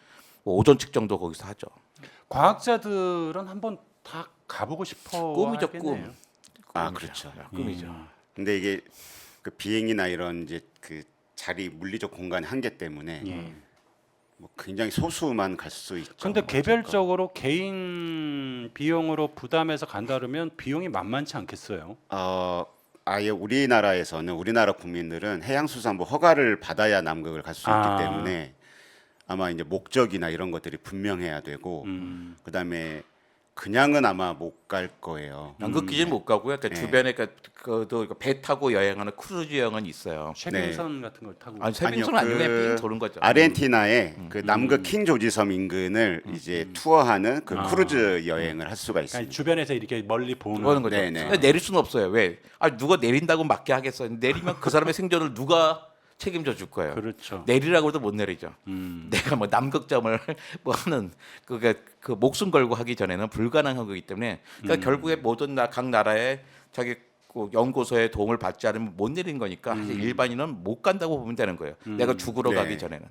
뭐 오존 측정도 거기서 하죠. 과학자들은 한번 다 가보고 싶어 꿈이죠, 하겠네요. 아, 그렇죠. 꿈이죠. 근데 이게 그 비행이나 이런 이제 그 자리 물리적 공간의 한계 때문에 예. 뭐 굉장히 소수만 갈 수 있죠. 근데 어쨌건. 개별적으로 개인 비용으로 부담해서 간다 그러면 비용이 만만치 않겠어요. 아예 우리나라 국민들은 해양수산부 허가를 받아야 남극을 갈 수 있기 아. 때문에 아마 이제 목적이나 이런 것들이 분명해야 되고 그다음에 그냥은 아마 못 갈 거예요. 남극 기지는 못 가고요. 그러니까 네. 주변에 배 타고 여행하는 크루즈 여행은 있어요. 쉐빙선 같은 걸 타고 아니 세빙선 아니고 그냥 삥 도는 거죠. 아르헨티나의 그 남극 킹 조지 섬 인근을 이제 투어하는 그 크루즈 여행을 할 수가 그러니까 있습니다. 주변에서 이렇게 멀리 보는 그러는 거죠. 네네. 근데 내릴 수는 없어요. 왜? 누가 내린다고 맞게 하겠어요. 내리면 그 사람의 생존을 누가 책임져 줄 거예요. 그렇죠. 내리라고 해도 못 내리죠. 내가 뭐 남극점을 뭐 하는 그 목숨 걸고 하기 전에는 불가능한 거기 때문에 그러니까 결국에 모든 각 나라의 자기 그 연구소의 도움을 받지 않으면 못 내리는 거니까 사실 일반인은 못 간다고 보면 되는 거예요. 내가 죽으러 네. 가기 전에는.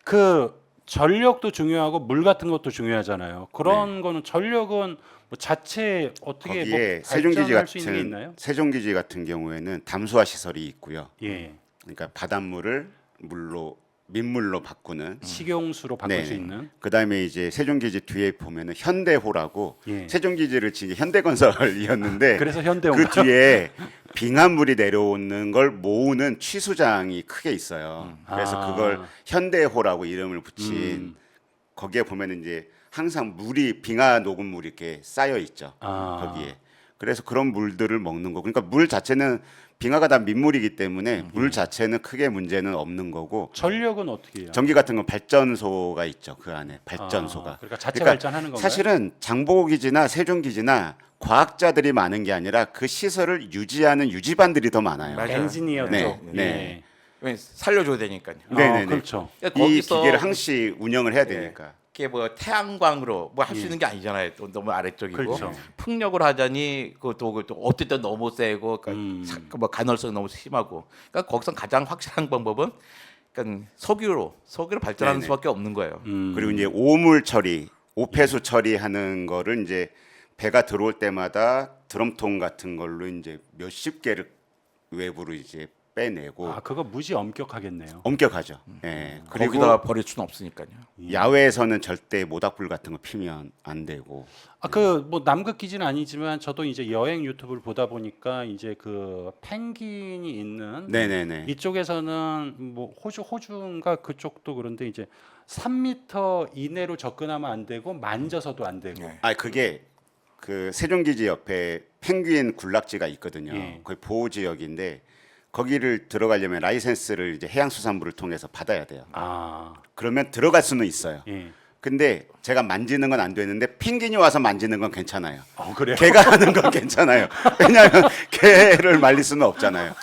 그 전력도 중요하고 물 같은 것도 중요하잖아요. 그런 거는 전력은 뭐 자체 어떻게 뭐 거기에 발전할 수 있는 게 있나요? 세종기지 같은 경우에는 담수화 시설이 있고요. 예. 그러니까 바닷물을 민물로 바꾸는. 식용수로 바꿀 네네. 수 있는. 그다음에 이제 세종기지 뒤에 보면은 현대호라고 예. 세종기지를 지은 현대건설이었는데 그래서 현대호. 그 뒤에 빙하물이 내려오는 걸 모으는 취수장이 크게 있어요. 그래서 아. 그걸 현대호라고 이름을 붙인 거기에 보면은 이제 항상 물이 빙하 녹은 물이 이렇게 쌓여 있죠. 아. 거기에. 그래서 그런 물들을 먹는 거. 그러니까 물 자체는 빙하가 다 민물이기 때문에 물 자체는 크게 문제는 없는 거고 전력은 어떻게 해요? 전기 같은 건 발전소가 있죠. 그 안에 발전소가. 그러니까 자체 발전하는 건가요? 사실은 장보기지나 세종기지나 과학자들이 많은 게 아니라 그 시설을 유지하는 유지반들이 더 많아요. 맞아요. 엔지니어 네, 쪽. 네. 예. 왜 살려줘야 되니까요. 네네네. 그렇죠. 그러니까 이 거기서 기계를 항시 운영을 해야 되니까. 이게 뭐 태양광으로 뭐 할 수 있는 게 아니잖아요. 또 너무 아래쪽이고 그렇죠. 풍력을 하자니 또 어떨 때 너무 세고 뭐 간헐성이 너무 심하고. 그러니까 거기서 가장 확실한 방법은 그러니까 석유로 발전하는 네네. 수밖에 없는 거예요. 그리고 이제 오물 처리, 오폐수 처리하는 거를 이제 배가 들어올 때마다 드럼통 같은 걸로 이제 몇십 개를 외부로 이제 빼내고 아, 그거 무지 엄격하겠네요. 엄격하죠. 예. 그리고 거기다가 버릴 수는 없으니까요. 야외에서는 절대 모닥불 같은 거 피면 안 되고. 그 뭐 남극 기지는 아니지만 저도 이제 여행 유튜브를 보다 보니까 이제 그 펭귄이 있는 네네네. 이쪽에서는 뭐 호주인가 그쪽도 그런데 이제 3m 이내로 접근하면 안 되고 만져서도 안 되고. 네. 아 그게 그 세종기지 옆에 펭귄 군락지가 있거든요. 예. 거기 보호 지역인데 거기를 들어가려면 라이센스를 이제 해양수산부를 통해서 받아야 돼요. 아, 그러면 들어갈 수는 있어요. 예. 근데 제가 만지는 건 안 되는데 펭귄이 와서 만지는 건 괜찮아요. 그래요? 개가 하는 건 괜찮아요. 왜냐하면 개를 말릴 수는 없잖아요.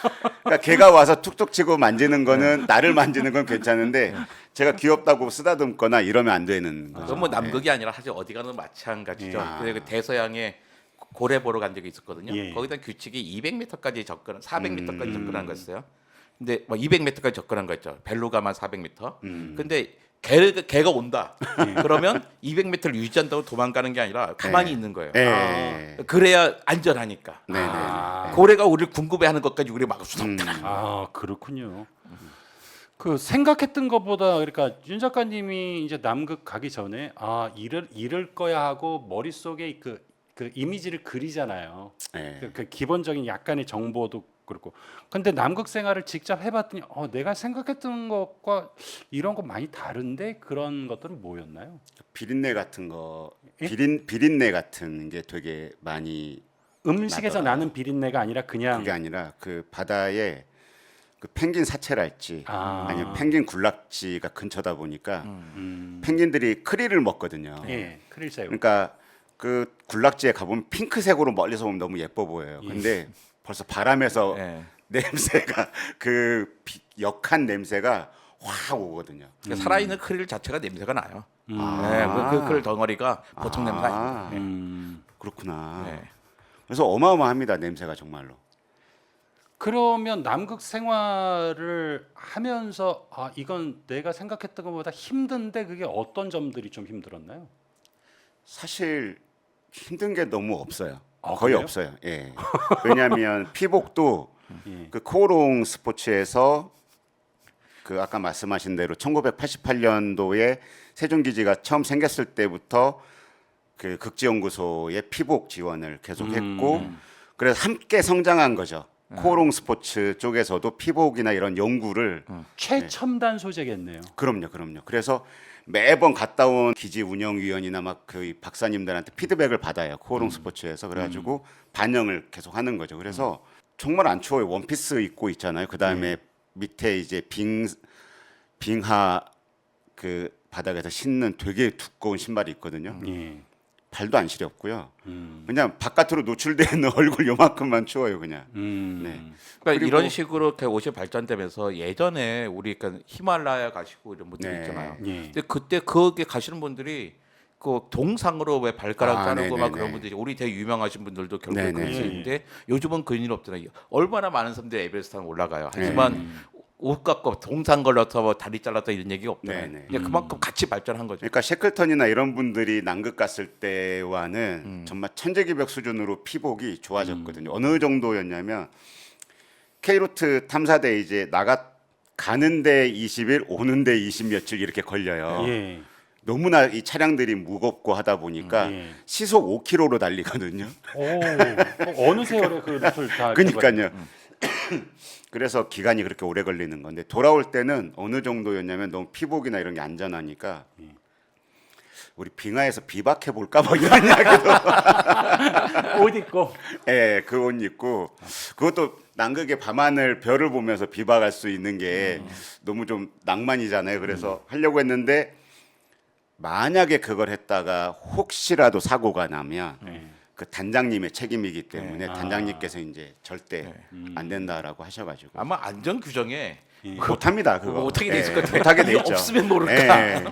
그러니까 개가 와서 툭툭 치고 만지는 거는 나를 만지는 건 괜찮은데 제가 귀엽다고 쓰다듬거나 이러면 안 되는 거죠. 그건 뭐 남극이 아니라 사실 어디 가든 마찬가지죠. 예. 그래서 그 대서양에 고래 보러 간 적이 있었거든요. 예. 거기다 규칙이 200m까지 접근, 400m까지 접근한 거였어요. 근데 뭐 200m까지 접근한 거였죠. 벨로 가만 400m. 근데 개가 온다. 그러면 200m를 유지한다고 도망가는 게 아니라 가만히 네. 있는 거예요. 네. 그래야 안전하니까. 네, 네. 아. 고래가 우리를 궁금해하는 것까지 우리 막 수상. 아 그렇군요. 그 생각했던 것보다 그러니까 윤 작가님이 이제 남극 가기 전에 아 이럴 거야 하고 머릿속에 그 이미지를 그리잖아요. 네. 그 기본적인 약간의 정보도 그렇고. 근데 남극 생활을 직접 해봤더니 내가 생각했던 것과 이런 거 많이 다른데 그런 것들은 뭐였나요? 비린내 같은 거, 예? 비린내 같은 게 되게 많이 음식에서 나더라고요. 나는 비린내가 아니라 그냥 그게 아니라 그 바다에 그 펭귄 사체랄지 아. 아니면 펭귄 군락지가 근처다 보니까 음. 펭귄들이 크릴을 먹거든요. 예, 크릴새우. 그러니까 그 군락지에 가보면 핑크색으로 멀리서 보면 너무 예뻐 보여요. 근데 벌써 바람에서 네. 냄새가 역한 냄새가 확 오거든요. 그러니까 살아있는 크릴 자체가 냄새가 나요. 아. 그 크릴 덩어리가 보통 냄새가 아. 아닙니다. 그렇구나. 네. 그래서 어마어마합니다, 냄새가 정말로. 그러면 남극 생활을 하면서 이건 내가 생각했던 것보다 힘든데 그게 어떤 점들이 좀 힘들었나요? 사실 힘든 게 너무 없어요. 아, 거의 그래요? 없어요. 예. 왜냐하면 피복도 예. 그 코오롱 스포츠에서 그 아까 말씀하신 대로 1988년도에 세종기지가 처음 생겼을 때부터 그 극지연구소의 피복 지원을 계속했고 그래서 함께 성장한 거죠. 코오롱 스포츠 쪽에서도 피복이나 이런 연구를 최첨단 소재겠네요. 그럼요. 그래서 매번 갔다 온 기지 운영위원이나 막 그 박사님들한테 피드백을 받아요. 코오롱 스포츠에서 그래가지고 반영을 계속 하는 거죠. 그래서 정말 안 추워요. 원피스 입고 있잖아요. 그 다음에 밑에 이제 빙하 그 바닥에서 신는 되게 두꺼운 신발이 있거든요. 예. 발도 안 시렵고요. 그냥 바깥으로 노출되어 있는 얼굴 요만큼만 추워요, 그냥. 네. 그러니까 그리고- 이런 식으로 이렇게 옷이 발전되면서 예전에 우리 그러니까 히말라야 가시고 이런 분들 네. 있잖아요. 예. 근데 그때 거기 가시는 분들이 그 동상으로 왜 발가락 아, 자르고 막 네네네. 그런 분들이 우리 되게 유명하신 분들도 결국에 네네. 그럴 수 있는데 요즘은 그런 일 없더라고요. 얼마나 많은 사람들이 에베레스트 올라가요. 하지만 옷 갖고 동상 걸려서 뭐 다리 잘랐다 이런 얘기가 없더라고요. 네네. 그냥 그만큼 같이 발전한 거죠. 그러니까 셰클턴이나 이런 분들이 남극 갔을 때와는 정말 천재기벽 수준으로 피복이 좋아졌거든요. 어느 정도였냐면 K루트 탐사대 이제 가는데 20일, 오는데 20 며칠 이렇게 걸려요. 예. 너무나 이 차량들이 무겁고 하다 보니까 예. 시속 5km로 달리거든요. 어느 세월에 그 루트를 다 그러니까요. 그래서 기간이 그렇게 오래 걸리는 건데 돌아올 때는 어느 정도였냐면 너무 피복이나 이런 게 안전하니까 우리 빙하에서 비박해 볼까 뭐 이런 이야기도 옷 입고 예, 그 옷 입고 그것도 남극의 밤하늘 별을 보면서 비박할 수 있는 게 너무 좀 낭만이잖아요. 그래서 하려고 했는데 만약에 그걸 했다가 혹시라도 사고가 나면 그 단장님의 책임이기 때문에 단장님께서 이제 절대 안 된다라고 하셔가지고 아마 안전 규정에 못합니다 그거 못하게 돼 있을 것 같아요. 못하게 돼 있죠. 없으면 모를까. 예.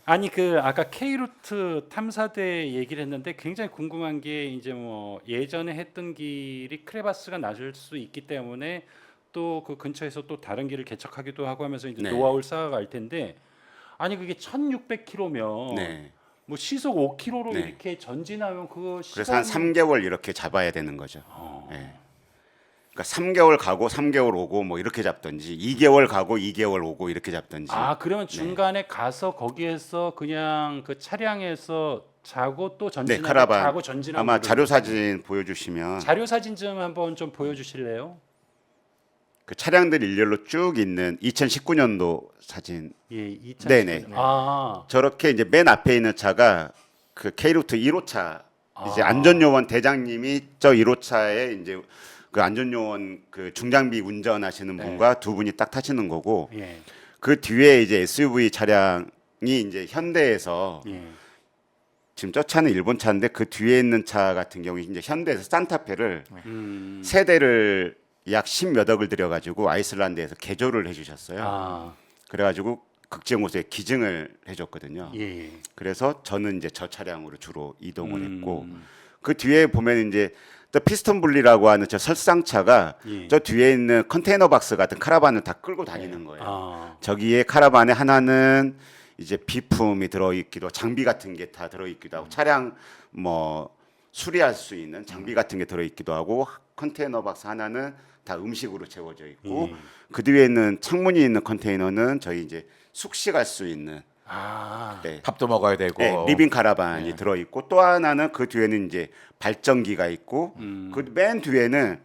아니 그 아까 K루트 탐사대 얘기를 했는데 굉장히 궁금한 게 이제 뭐 예전에 했던 길이 크레바스가 낮을 수 있기 때문에 또 그 근처에서 또 다른 길을 개척하기도 하고 하면서 이제 네. 노하우를 쌓아갈 텐데 아니 그게 1,600km면 네. 뭐 시속 5km로 네. 이렇게 전진하면 그거 그래서 한 시간이 3개월 이렇게 잡아야 되는 거죠. 예. 그러니까 3개월 가고 3개월 오고 뭐 이렇게 잡든지 2개월 가고 2개월 오고 이렇게 잡든지. 그러면 중간에 가서 거기에서 그냥 그 차량에서 자고 또 네, 전진하고 카라반. 자고 전진하고 아마 이러는 자료 사진 보여주시면 자료 사진 좀 한번 좀 보여주실래요? 그 차량들 일렬로 쭉 있는 2019년도 사진. 예, 2019. 네네. 저렇게 이제 맨 앞에 있는 차가 그 K루트 1호차 이제 안전요원 대장님이 저 1호차에 이제 그 안전요원 그 중장비 운전하시는 분과 두 분이 딱 타시는 거고 예, 그 뒤에 이제 SUV 차량이 이제 현대에서 예. 지금 저 차는 일본 차인데 그 뒤에 있는 차 같은 경우 이제 현대에서 산타페를 음, 세 대를 약 10몇 억을 들여가지고 아이슬란드에서 개조를 해주셨어요. 그래가지고 극지연구소에 기증을 해줬거든요. 예. 그래서 저는 이제 저 차량으로 주로 이동을 했고 그 뒤에 보면 이제 또 피스톤 분리라고 하는 저 설상차가 예. 저 뒤에 있는 컨테이너 박스 같은 카라반을 다 끌고 다니는 거예요. 아, 저기에 카라반에 하나는 이제 비품이 들어있기도 하고 장비 같은 게 다 들어있기도 하고 차량 뭐 수리할 수 있는 장비 같은 게 들어있기도 하고 컨테이너 박스 하나는 다 음식으로 채워져 있고 예. 그 뒤에 있는 창문이 있는 컨테이너는 저희 이제 숙식할 수 있는 아, 네. 밥도 먹어야 되고. 네, 리빙 카라반이 들어있고 또 하나는 그 뒤에는 이제 발전기가 있고 그 맨 뒤에는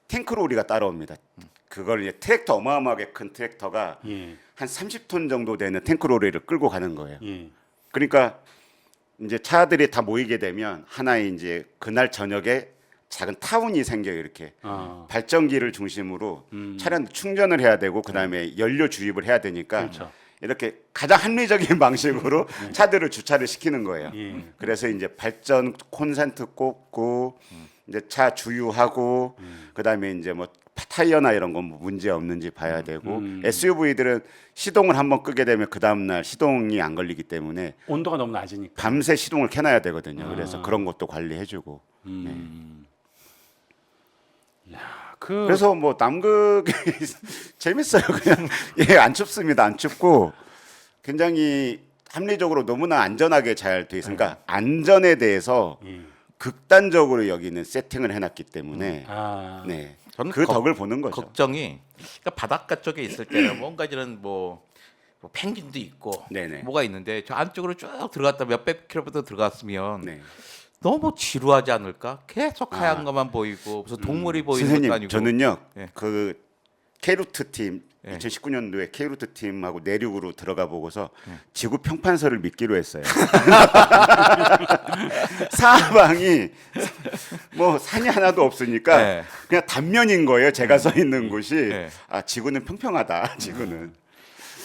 탱크로리가 따라옵니다. 그걸 이제 트랙터 어마어마하게 큰 트랙터가 예, 한 30톤 정도 되는 탱크로리를 끌고 가는 거예요. 예, 그러니까 이제 차들이 다 모이게 되면 하나의 이제 그날 저녁에 작은 타운이 생겨요. 이렇게 아, 발전기를 중심으로 차량 충전을 해야 되고 그다음에 연료 주입을 해야 되니까 그렇죠. 이렇게 가장 합리적인 방식으로 차들을 주차를 시키는 거예요. 예. 그래서 이제 발전 콘센트 꽂고 이제 차 주유하고 그다음에 이제 뭐 타이어나 이런 건 뭐 문제 없는지 봐야 되고 SUV들은 시동을 한번 끄게 되면 그 다음 날 시동이 안 걸리기 때문에 온도가 너무 낮으니까. 밤새 시동을 켜놔야 되거든요. 그래서 그런 것도 관리해주고. 그 그래서 뭐 남극이 재밌어요. 그냥 안 춥습니다. 안 춥고 굉장히 합리적으로 너무나 안전하게 잘 돼 있으니까 안전에 대해서 예. 극단적으로 여기는 세팅을 해놨기 때문에 아, 네. 저는 그 덕을 보는 거죠. 걱정이 그러니까 바닷가 쪽에 있을 때는 뭔가 이런 뭐 펭귄도 있고 네네. 뭐가 있는데 저 안쪽으로 쭉 들어갔다 몇백 킬로미터 들어갔으면 네. 너무 지루하지 않을까? 계속 하얀 것만 보이고 무슨 동물이 보이는 것도 선생님 아니고. 저는요 예. 그 K루트 팀 예. 2019년도에 K루트 팀하고 내륙으로 들어가 보고서 지구 평판설을 믿기로 했어요. 사방이 뭐 산이 하나도 없으니까 예. 그냥 단면인 거예요. 제가 서 있는 곳이 예. 아 지구는 평평하다. 지구는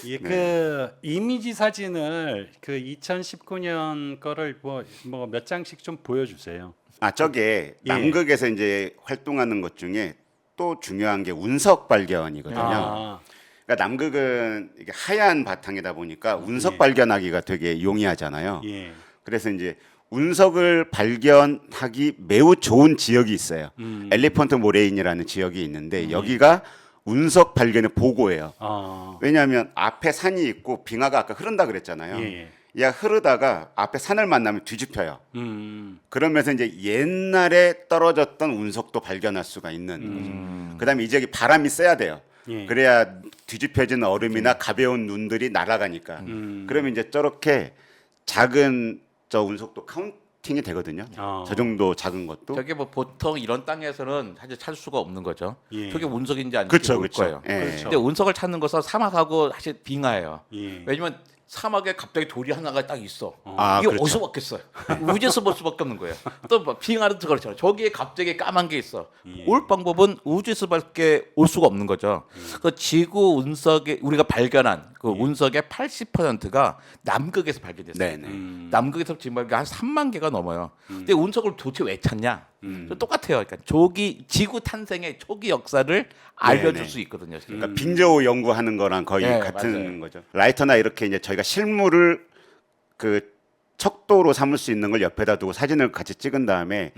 예, 그 이미지 사진을 그 2019년 거를 뭐 몇 장씩 좀 보여주세요. 아 저게 예. 남극에서 이제 활동하는 것 중에 또 중요한 게 운석 발견이거든요. 아, 그러니까 남극은 이게 하얀 바탕이다 보니까 운석 예. 발견하기가 되게 용이하잖아요. 예, 그래서 이제 운석을 발견하기 매우 좋은 지역이 있어요. 엘리펀트 모레인이라는 지역이 있는데 여기가 운석 발견의 보고예요. 아, 왜냐하면 앞에 산이 있고 빙하가 아까 흐른다 그랬잖아요. 예, 야 흐르다가 앞에 산을 만나면 뒤집혀요. 음, 그러면서 이제 옛날에 떨어졌던 운석도 발견할 수가 있는 거죠. 그다음에 이 지역이 바람이 세야 돼요. 예. 그래야 뒤집혀진 얼음이나 가벼운 눈들이 날아가니까. 그러면 이제 저렇게 작은 저 운석도 카운팅이 되거든요. 아. 저 정도 작은 것도. 저게 뭐 보통 이런 땅에서는 사실 찾을 수가 없는 거죠. 예. 저게 운석인지 아닌지 그렇죠, 모를 그렇죠. 거예요. 예. 그렇죠. 근데 운석을 찾는 것은 사막하고 사실 빙하예요. 예. 왜냐면 사막에 갑자기 돌이 하나가 딱 있어. 아, 이게 그렇죠. 어디서 봤겠어요? 우주에서 볼 수밖에 없는 거예요. 또 뭐 빙하도 그렇잖아요. 저기에 갑자기 까만 게 있어. 예. 올 방법은 우주에서밖에 올 수가 없는 거죠. 그 지구 운석에 우리가 발견한 그 운석의 80%가 남극에서 발견됐어요. 네네. 남극에서 지금 한 3만 개가 넘어요. 근데 운석을 도대체 왜 찾냐? 똑같아요. 그러니까 조기 지구 탄생의 초기 역사를 알려줄 네네. 수 있거든요. 그러니까 빈저우 연구하는 거랑 거의 네, 같은 맞아요. 거죠. 라이터나 이렇게 이제 저희가 실물을 그 척도로 삼을 수 있는 걸 옆에다 두고 사진을 같이 찍은 다음에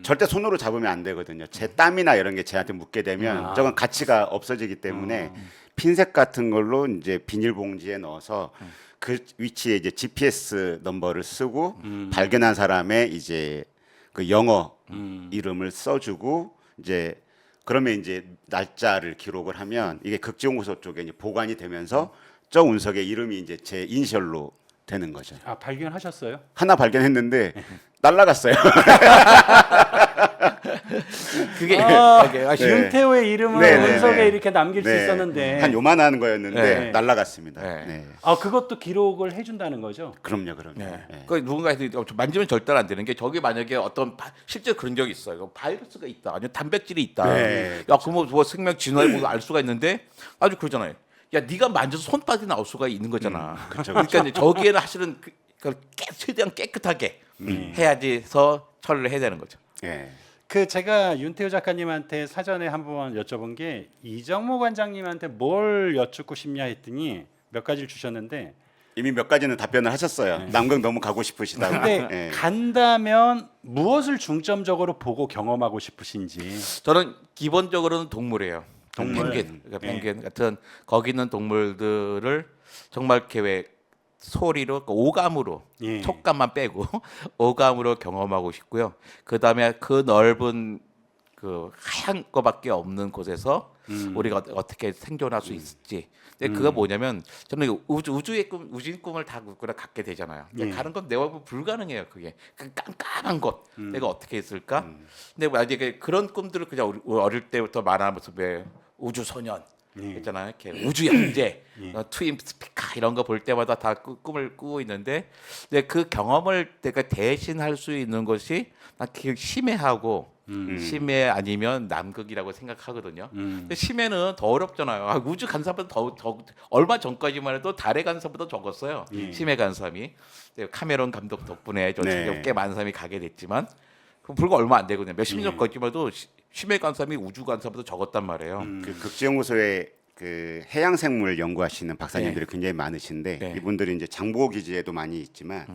절대 손으로 잡으면 안 되거든요. 제 땀이나 이런 게 쟤한테 묻게 되면 저건 가치가 없어지기 때문에 핀셋 같은 걸로 이제 비닐봉지에 넣어서 그 위치에 이제 GPS 넘버를 쓰고 발견한 사람의 이제 그 영어 이름을 써주고 이제 그러면 이제 날짜를 기록을 하면 이게 극지연구소 쪽에 이제 보관이 되면서 저 운석의 이름이 이제 제 이니셜로 되는 거죠. 아, 발견하셨어요? 하나 발견했는데 날라갔어요. 그게 아, 이게 네. 윤태호의 이름을 네, 네, 운석에 네. 이렇게 남길 수 네. 있었는데 한 요만한 거였는데 네. 날라갔습니다. 네. 네. 아, 그것도 기록을 해준다는 거죠? 그럼요. 네. 네. 그 누군가 해서 만지면 절대로 안 되는 게 저기 만약에 어떤 실제 그런 적이 있어요. 바이러스가 있다, 아니면 단백질이 있다. 네, 야, 그러면 뭐 생명 진화해 보고 알 수가 있는데 아주 그러잖아요. 야, 네가 만져서 손바닥이 나올 수가 있는 거잖아. 그쵸, 그러니까 이제 저기에는 사실은 최대한 깨끗하게 해야지서 처리를 해야 되는 거죠. 네. 그 제가 윤태호 작가님한테 사전에 한번 여쭤본 게 이정모 관장님한테 뭘 여쭙고 싶냐 했더니 몇 가지를 주셨는데 이미 몇 가지는 답변을 하셨어요. 남극 너무 가고 싶으시다고. 근데 예. 간다면 무엇을 중점적으로 보고 경험하고 싶으신지. 저는 기본적으로는 동물이에요. 동물. 펭귄, 그러니까 펭귄 같은 거기 있는 동물들을 정말 이렇게 왜 소리로 그 오감으로 예. 촉감만 빼고 오감으로 경험하고 싶고요. 그 다음에 그 넓은 그 하얀 거밖에 없는 곳에서 우리가 어떻게 생존할 수 있을지. 근데 그거 뭐냐면 저는 우주의 꿈, 우주인 꿈을 다 누구나 갖게 되잖아요. 근데 예. 가는 건 내가 보면 불가능해요. 그게 그 깜깜한 곳 내가 어떻게 있을까? 근데 만약에 그런 꿈들을 그냥 우리 어릴 때부터 말하면서 왜 우주 소년 있잖아요. 이렇게 우주 형제, 트윈 스피카 이런 거 볼 때마다 다 꿈을 꾸고 있는데, 근데 그 경험을 내가 대신할 수 있는 것이 난 심해하고 심해 아니면 남극이라고 생각하거든요. 근데 심해는 더 어렵잖아요. 아, 우주 간 사람보다 더 얼마 전까지만 해도 달에 간 사람보다 적었어요. 심해 간 사람이. 근데 카메론 감독 덕분에 저 네. 꽤 많은 사람이 가게 됐지만 그 불과 얼마 안 되거든요. 몇십 년 전까지만 해도 심해 간 사람이 우주 간 사람보다 적었단 말이에요. 그 극지연구소에 그 해양 생물 연구하시는 박사님들이 굉장히 많으신데 네. 이분들이 이제 장보고 기지에도 많이 있지만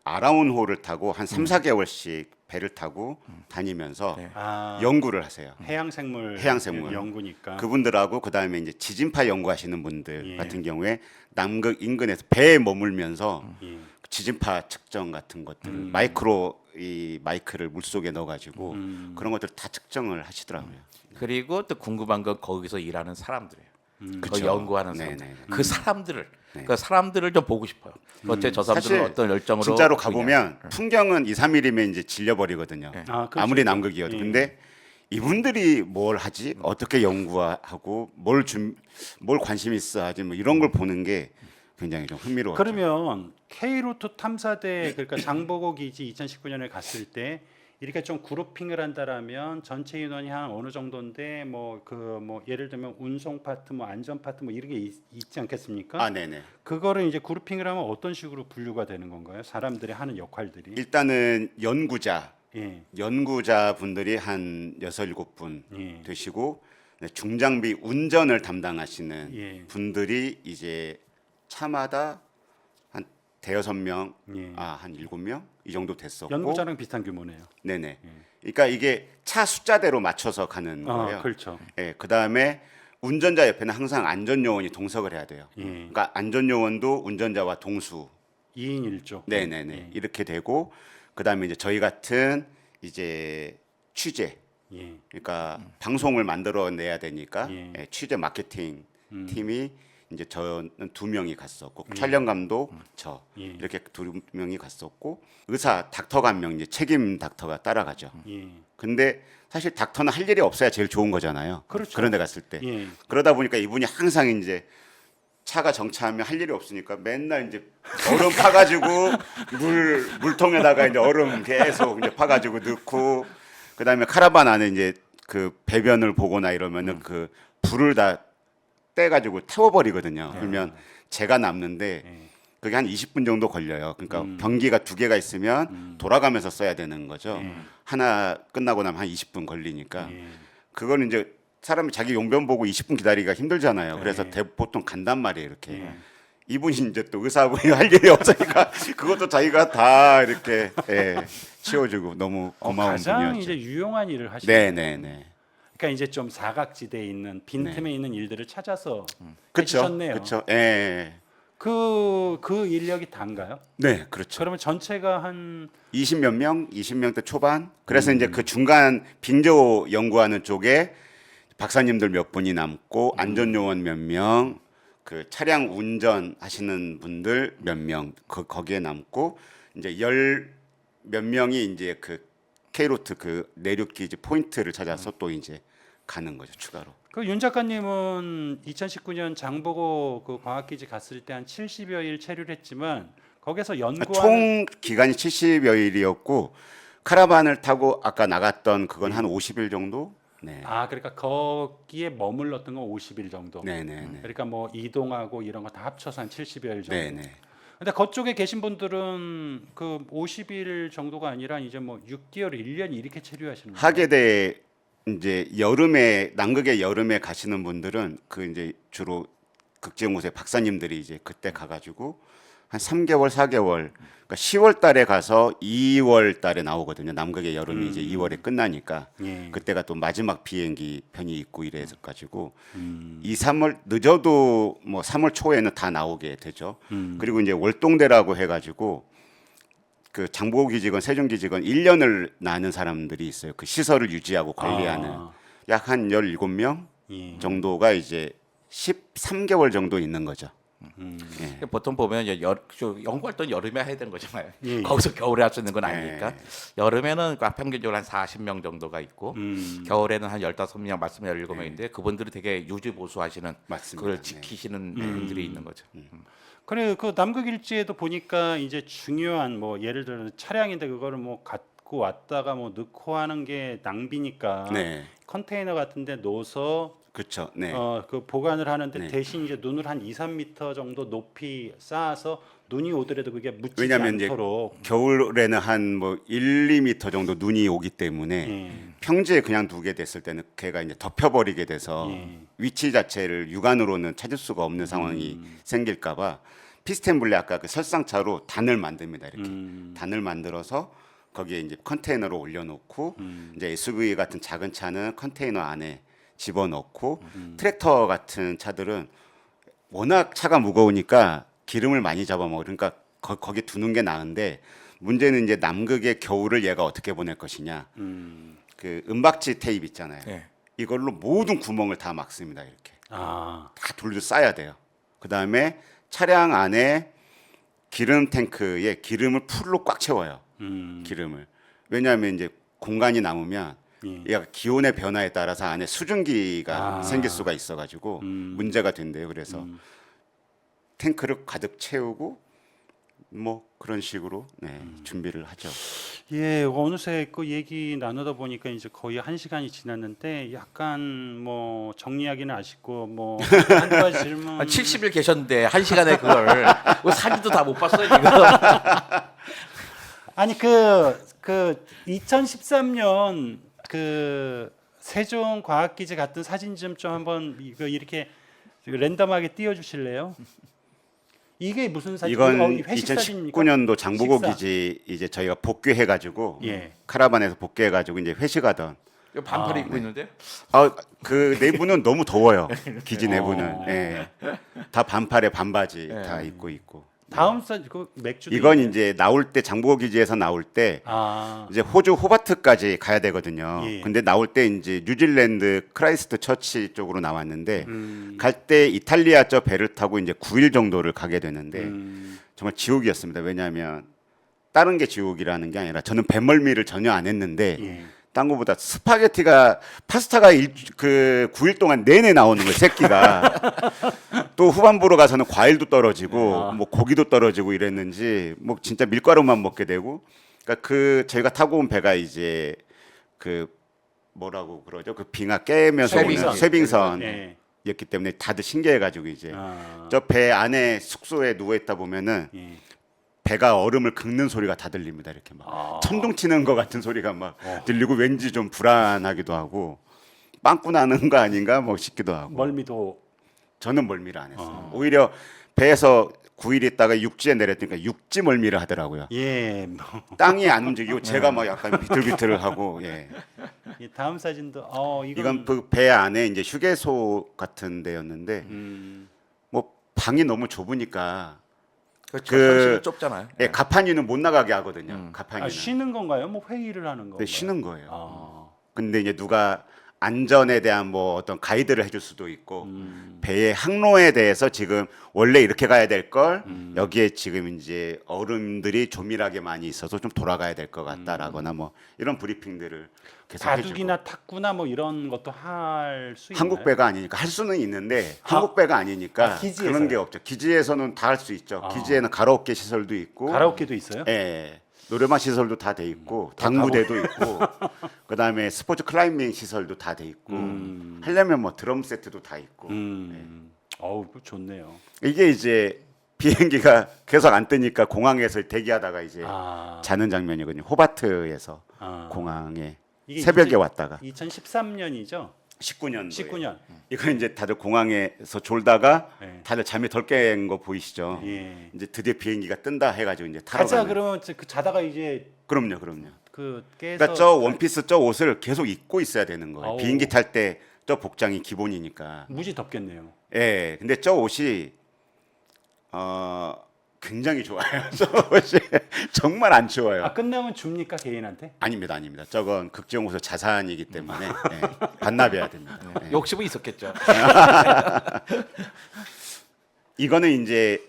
아라운호를 타고 한 3, 4개월씩 배를 타고 다니면서 네. 아, 연구를 하세요. 해양생물 해양생물. 연구니까. 그분들하고 그다음에 이제 지진파 연구하시는 분들 예. 같은 경우에 남극 인근에서 배에 머물면서 예. 지진파 측정 같은 것들 마이크로 이 마이크를 물속에 넣어가지고 그런 것들 다 측정을 하시더라고요. 그리고 또 궁금한 건 거기서 일하는 사람들이에요. 거 그쵸. 연구하는 네, 사람들. 네. 그 사람들을 그 사람들을 좀 보고 싶어요. 어째 저 사람들은 사실 어떤 열정으로 진짜로 그냥- 가보면 풍경은 2, 3일이면 이제 질려버리거든요. 네. 아, 그렇죠. 아무리 남극이어도. 예. 근데 이분들이 뭘 하지? 어떻게 연구하고 뭘 관심 있어 하지? 뭐 이런 걸 보는 게 굉장히 좀 흥미로워요. 그러면 K루트 탐사대 그러니까 장보고 기지 2019년에 갔을 때 이렇게 좀 그룹핑을 한다라면 전체 인원이 한 어느 정도인데 뭐 예를 들면 운송 파트 뭐 안전 파트 뭐 이런 게 있지 않겠습니까? 아, 네네. 그거를 이제 그룹핑을 하면 어떤 식으로 분류가 되는 건가요? 사람들이 하는 역할들이. 일단은 예. 연구자분들이 한 6, 7분 예. 되시고 네, 중장비 운전을 담당하시는 예. 분들이 이제 차마다 한 대여섯 명, 예. 한 7명 이 정도 됐었고. 연구자랑 비슷한 규모네요. 네네. 그러니까 이게 차 숫자대로 맞춰서 가는 거예요. 그렇죠. 예, 그다음에 운전자 옆에는 항상 안전요원이 동석을 해야 돼요. 예. 그러니까 안전요원도 운전자와 동수. 2인 1조. 네네네. 예. 이렇게 되고 그다음에 이제 저희 같은 이제 취재, 예. 그러니까 방송을 만들어내야 되니까 예. 취재 마케팅 팀이 이제 저는 2명이 갔었고 촬영 감독 저 예. 이렇게 2명이 갔었고 의사 닥터가 한 명 이제 책임 닥터가 따라가죠. 예. 근데 사실 닥터는 할 일이 없어야 제일 좋은 거잖아요. 그렇죠. 그런 데 갔을 때. 예. 그러다 보니까 이분이 항상 이제 차가 정차하면 할 일이 없으니까 맨날 이제 얼음 파가지고 물통에다가 이제 얼음 계속 이제 파가지고 넣고 그다음에 카라반 안에 이제 그 배변을 보거나 이러면은 그 불을 다 떼가지고 태워버리거든요. 그러면 제가 남는데 그게 한 20분 정도 걸려요. 그러니까 변기가 2개가 있으면 돌아가면서 써야 되는 거죠. 하나 끝나고 나면 한 20분 걸리니까 그거는 이제 사람이 자기 용변 보고 20분 기다리기가 힘들잖아요. 그래서 보통 간단 말이에요. 이렇게 이분이 이제 또 의사분이 할 일이 없으니까 그것도 자기가 다 이렇게 치워주고 너무 고마운 가장 분이었죠. 이제 유용한 일을 하시는. 네네네. 그러니까 이제 좀 사각지대에 있는 빈틈에 있는 일들을 찾아서 그렇죠. 해주셨네요. 그렇죠. 예. 그 인력이 단가요? 네, 그렇죠. 그러면 전체가 한 20몇 명, 20명대 초반. 그래서 이제 그 중간 빙조 연구하는 쪽에 박사님들 몇 분이 남고 안전요원 몇 명, 그 차량 운전하시는 분들 몇 명, 거기에 남고 이제 몇 명이 이제 그 K루트 그 내륙 기지 포인트를 찾아서 또 이제 가는 거죠, 추가로. 그 윤 작가님은 2019년 장보고 그 과학기지 갔을 때 한 70여 일 체류를 했지만 거기서 연구하는 총 기간이 70여 일이었고 카라반을 타고 아까 나갔던 그건 한 50일 정도? 네. 그러니까 거기에 머물렀던 건 50일 정도. 네네네. 그러니까 뭐 이동하고 이런 거 다 합쳐서 한 70여 일 정도. 네네. 근데 그쪽에 계신 분들은 그 50일 정도가 아니라 이제 뭐 6개월, 1년 이렇게 체류하시는 거예요. 하계대 이제 여름에 남극의 여름에 가시는 분들은 그 이제 주로 극지연구소의 박사님들이 이제 그때 가가지고 한 3개월, 4개월. 그러니까 10월 달에 가서 2월 달에 나오거든요. 남극의 여름이 이제 2월에 끝나니까 예. 그때가 또 마지막 비행기 편이 있고 이래서 가지고 2, 3월 늦어도 뭐 3월 초에는 다 나오게 되죠. 그리고 이제 월동대라고 해가지고 그 장보고기직원, 세종기직원 1년을 나는 사람들이 있어요. 그 시설을 유지하고 관리하는 약 한 17명 예. 정도가 이제 13개월 정도 있는 거죠. 예. 보통 보면 이제 연구 활동 여름에 해야 되는 거잖아요. 예. 거기서 겨울에 할 수 있는 건 아니니까. 예. 여름에는 평균적으로 한 40명 정도가 있고 겨울에는 한 15명, 말씀 17명인데 그분들이 되게 유지 보수하시는 맞습니다. 그걸 네. 지키시는 분들이 있는 거죠. 그래 그 남극 일지에도 보니까 이제 중요한 뭐 예를 들어 차량인데 그거를 뭐 갖고 왔다가 뭐 넣고 하는 게 낭비니까 네. 컨테이너 같은데 넣어서 그렇죠. 네. 그 보관을 하는데 네. 대신 이제 눈을 한 2, 3m 정도 높이 쌓아서 눈이 오더라도 그게 묻히지 왜냐하면 이제 않도록 겨울에는 한 뭐 1, 2m 정도 눈이 오기 때문에 예. 평지에 그냥 두게 됐을 때는 걔가 이제 덮여버리게 돼서 예. 위치 자체를 육안으로는 찾을 수가 없는 상황이 생길까봐 피스텐블레 아까 그 설상차로 단을 만듭니다. 이렇게 단을 만들어서 거기에 이제 컨테이너로 올려놓고 이제 SUV 같은 작은 차는 컨테이너 안에 집어넣고 트랙터 같은 차들은 워낙 차가 무거우니까 기름을 많이 잡아먹어. 그러니까 거기 두는 게 나은데 문제는 이제 남극의 겨울을 얘가 어떻게 보낼 것이냐. 그 은박지 테이프 있잖아요. 예. 이걸로 모든 구멍을 다 막습니다. 이렇게 아, 다 돌려 싸야 돼요. 그 다음에 차량 안에 기름 탱크에 기름을 풀로 꽉 채워요. 기름을. 왜냐하면 이제 공간이 남으면 예. 얘가 기온의 변화에 따라서 안에 수증기가 아. 생길 수가 있어가지고 문제가 된대요. 그래서 탱크를 가득 채우고 뭐 그런 식으로 준비를 하죠. 예, 어느새 그 얘기 나누다 보니까 이제 거의 1시간이 지났는데 약간 뭐 정리하기는 아쉽고 뭐 한 가지 질문. 한 70일 계셨는데 1시간에 그걸 사진도 다 못 봤어요 지금. 아니 그 2013년 그 세종 과학기지 같은 사진 좀 한번 이거 이렇게 랜덤하게 띄워 주실래요? 이게 무슨 사진? 이건 회식 사진입니까? 2019년도 장보고 식사. 기지 이제 저희가 복귀해가지고 예. 카라반에서 복귀해가지고 이제 회식하던 이거 반팔 입고 있는데. 그 내부는 너무 더워요. 기지 내부는 예. 다 반팔에 반바지 다 입고 있고. 다음 사진 그 맥주. 이건 이제 나올 때 장보고 기지에서 나올 때 이제 호주 호바트까지 가야 되거든요. 예. 근데 나올 때 이제 뉴질랜드 크라이스트 처치 쪽으로 나왔는데 갈 때 이탈리아 저 배를 타고 이제 9일 정도를 가게 되는데 정말 지옥이었습니다. 왜냐하면 다른 게 지옥이라는 게 아니라 저는 배멀미를 전혀 안 했는데 예. 딴 거보다 파스타가 그 9일 동안 내내 나오는 거예요, 새끼가. 또 후반부로 가서는 과일도 떨어지고 뭐 고기도 떨어지고 이랬는지 뭐 진짜 밀가루만 먹게 되고. 그러니까 그 저희가 타고 온 배가 이제 그 뭐라고 그러죠? 그 빙하 깨면서 쇠빙선. 오는 쇠빙선. 예. 였기 때문에 다들 신기해가지고 이제 아. 저 배 안에 숙소에 누워 있다 보면은 예. 배가 얼음을 긁는 소리가 다 들립니다. 이렇게 막 천둥 치는 것 같은 소리가 막 들리고 왠지 좀 불안하기도 하고 빵꾸 나는 거 아닌가 뭐 싶기도 하고. 멀미도 저는 멀미를 안 했어요. 오히려 배에서 9일 있다가 육지에 내렸으니까 육지 멀미를 하더라고요. 예. 땅이 안 움직이고 제가 막 약간 비틀비틀하고 예. 이 다음 사진도 이건 그 배 안에 이제 휴게소 같은 데였는데 뭐 방이 너무 좁으니까 그렇죠. 그- 현실은 좁잖아요. 예, 가판이는 못 나가게 하거든요. 가판이는. 쉬는 건가요? 뭐 회의를 하는 건가요? 네, 쉬는 거예요. 아. 근데 이제 누가 안전에 대한 뭐 어떤 가이드를 해줄 수도 있고 배의 항로에 대해서 지금 원래 이렇게 가야 될 걸 여기에 지금 이제 얼음들이 조밀하게 많이 있어서 좀 돌아가야 될 것 같다라거나 뭐 이런 브리핑들을 계속 해주고. 바둑이나 탁구나 뭐 이런 것도 할 수 있나요? 한국 배가 아니니까 할 수는 있는데 한국 배가 아니니까 기지에서요? 그런 게 없죠. 기지에서는 다 할 수 있죠. 기지에는 가라오케 시설도 있고 가라오케도 있어요? 예. 노래방 시설도 다 돼 있고 당구대도 있고 그다음에 스포츠 클라이밍 시설도 다 돼 있고 하려면 뭐 드럼 세트도 다 있고 어우, 그거 좋네요. 이게 이제 비행기가 계속 안 뜨니까 공항에서 대기하다가 이제 아. 자는 장면이거든요. 호바트에서 아. 공항에 이게 새벽에 왔다가 2013년이죠? 19년. 19년. 이거 이제 다들 공항에서 졸다가 네. 다들 잠이 덜 깬 거 보이시죠? 예. 이제 드디어 비행기가 뜬다 해가지고 이제 타러 가자 가는. 그러면 그 자다가 이제 그럼요. 그 깨서 그러니까 저 원피스 저 옷을 계속 입고 있어야 되는 거예요. 아우. 비행기 탈 때 저 복장이 기본이니까. 무지 덥겠네요. 예. 근데 저 옷이 굉장히 좋아요. 저 옷이 정말 안 추워요. 아 끝나면 줍니까 개인한테? 아닙니다. 저건 극지용호소 자산이기 때문에 반납해야 됩니다. 예. 욕심은 있었겠죠. 이거는 이제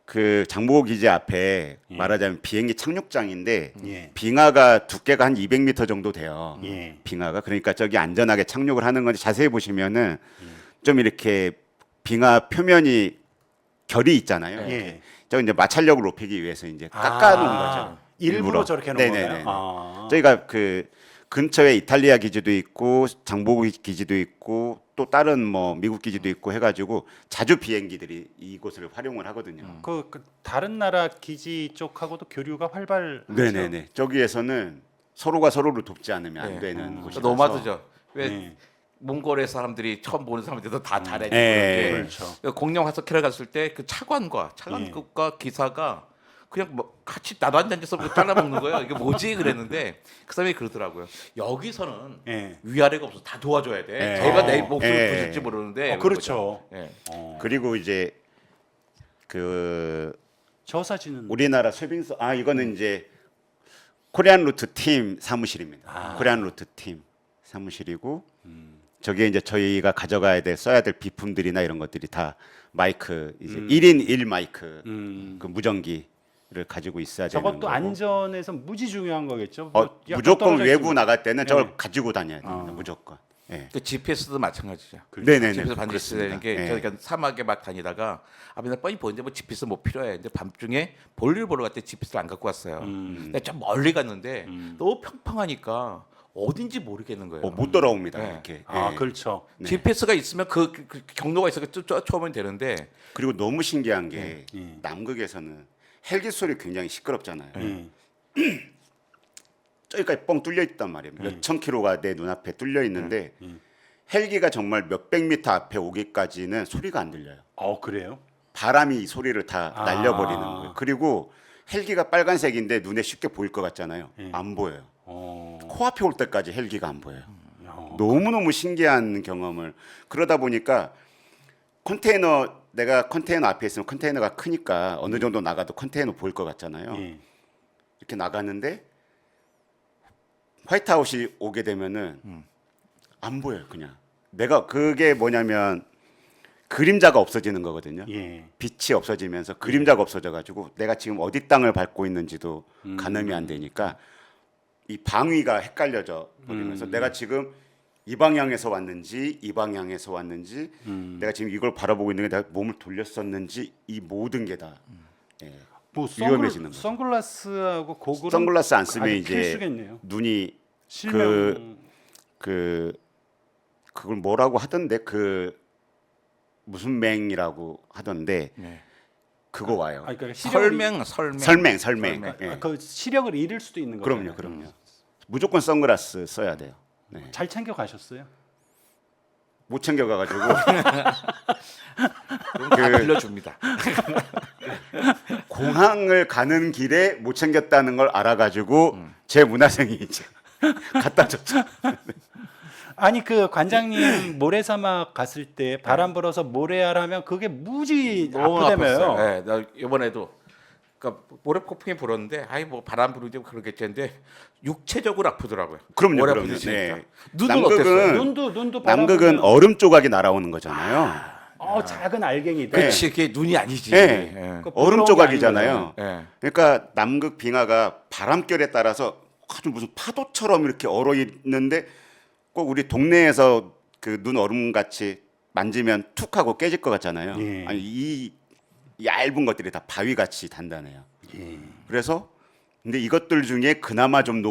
그 장보고 기지 앞에 말하자면 비행기 착륙장인데 예. 빙하가 두께가 한 200m 정도 돼요. 예. 빙하가 그러니까 저기 안전하게 착륙을 하는 건데 자세히 보시면은 좀 이렇게 빙하 표면이 결이 있잖아요. 예. 저 이제 마찰력을 높이기 위해서 이제 깎아놓은 거죠. 일부러 저렇게 해놓은 네네네. 거예요? 아. 저희가 그 근처에 이탈리아 기지도 있고 장보고 기지도 있고 또 다른 뭐 미국 기지도 있고 해가지고 자주 비행기들이 이곳을 활용을 하거든요. 그 다른 나라 기지 쪽하고도 교류가 활발하죠. 네네네. 저기에서는 서로가 서로를 돕지 않으면 안 네. 되는 곳이라서. 노마드죠. 왜 네. 몽골의 사람들이 처음 보는 사람들도 다 잘해주고 네. 그렇죠. 공룡 화석회를 갔을 때 그 차관급과 기사가 그냥 뭐 같이 나도 안 앉아서 뭐 잘라 먹는 거예요. 이게 뭐지 그랬는데 그 사람이 그러더라고요. 여기서는 예. 위아래가 없어 다 도와줘야 돼. 네. 제가 내 목숨을 네. 부실지 모르는데 그렇죠. 예. 그리고 이제 그 저 사진은 우리나라 쇠빙선 이거는 이제 코리안 루트 팀 사무실입니다. 코리안 루트 팀 사무실이고 저게 이제 저희가 가져가야 될 써야 될 비품들이나 이런 것들이 다 마이크 이제 1인 1 마이크 그 무전기를 가지고 있어야 되는 저것도 거고. 안전에서 무지 중요한 거겠죠. 뭐 약간 무조건 떨어져 외부 있으면. 나갈 때는 저걸 네. 가지고 다녀야 됩니다. 무조건. 예. 그 GPS도 마찬가지죠. 네네네. GPS 반드시 그렇습니다. 되는 게 예. 저희가 사막에 막 다니다가 맨날 뻔히 보는데 뭐 GPS 뭐 필요해. 근데 밤중에 볼일 보러 갈 때 GPS를 안 갖고 왔어요. 근데 좀 멀리 갔는데 너무 평평하니까 어딘지 모르겠는 거예요. 못 돌아옵니다. 네. 이렇게. 아 예. 그렇죠. 네. GPS가 있으면 그 경로가 있어서 쫓아오면 되는데 그리고 너무 신기한 게 예. 남극에서는 헬기 소리 굉장히 시끄럽잖아요. 예. 저기까지 뻥 뚫려 있단 말이에요. 몇천 킬로가 내 눈앞에 뚫려 있는데 헬기가 정말 몇백 미터 앞에 오기까지는 소리가 안 들려요. 그래요? 바람이 이 소리를 다 아. 날려버리는 거예요. 그리고 헬기가 빨간색인데 눈에 쉽게 보일 것 같잖아요. 안 보여요. 코앞에 올 때까지 헬기가 안 보여요. 너무너무 신기한 경험을. 그러다 보니까 내가 컨테이너 앞에 있으면 컨테이너가 크니까 어느 정도 나가도 컨테이너 보일 것 같잖아요. 예. 이렇게 나가는데 화이트아웃이 오게 되면은 안 보여요. 그냥 내가 그게 뭐냐면 그림자가 없어지는 거거든요. 예. 빛이 없어지면서 그림자가 없어져가지고 내가 지금 어디 땅을 밟고 있는지도 가늠이 안 되니까 이 방위가 헷갈려져 버리면서 내가 지금 이 방향에서 왔는지 이 방향에서 왔는지 내가 지금 이걸 바라보고 있는 게 내가 몸을 돌렸었는지 이 모든 게 다 뭐 위험해지는 거죠. 선글라스하고 고글은 선글라스 안 쓰면 아주 이제 필수겠네요. 눈이 실명 그걸 뭐라고 하던데 그 무슨 맹이라고 하던데 네. 그거 와요. 그러니까 설명. 설명. 예. 그 시력을 잃을 수도 있는 거죠. 그럼요. 무조건 선글라스 써야 돼요. 네. 잘 챙겨 가셨어요? 못 챙겨가가지고 그럼 다 빌려줍니다. 공항을 가는 길에 못 챙겼다는 걸 알아가지고 제 문화생이 이제 갖다 줬죠. 아니 그 관장님 모래사막 갔을 때 바람 불어서 모래알하면 그게 무지 너무 아프다며요. 아팠어요. 네, 나 이번에도 그러니까 모래 폭풍이 불었는데 뭐 바람 부르지 그러겠지 했는데 육체적으로 아프더라고요. 그럼요. 모래 그럼요. 부딪히니까. 네. 눈은 남극은- 어땠어요? 눈도 바람 남극은 불면 얼음 조각이 날아오는 거잖아요. 작은 알갱이들. 그렇지, 그게 눈이 아니지. 네. 예. 그 얼음 부러운 게 조각이잖아요. 예. 그러니까 남극 빙하가 바람결에 따라서 아주 무슨 파도처럼 이렇게 얼어 있는데 꼭 우리 동네에서 그 눈 얼음 같이 만지면 툭 하고 깨질 것 같잖아요. 예. 아니 이 얇은 것들이 다 바위 같이 단단해요. 그래서 근데 이것들 중에 그나마 좀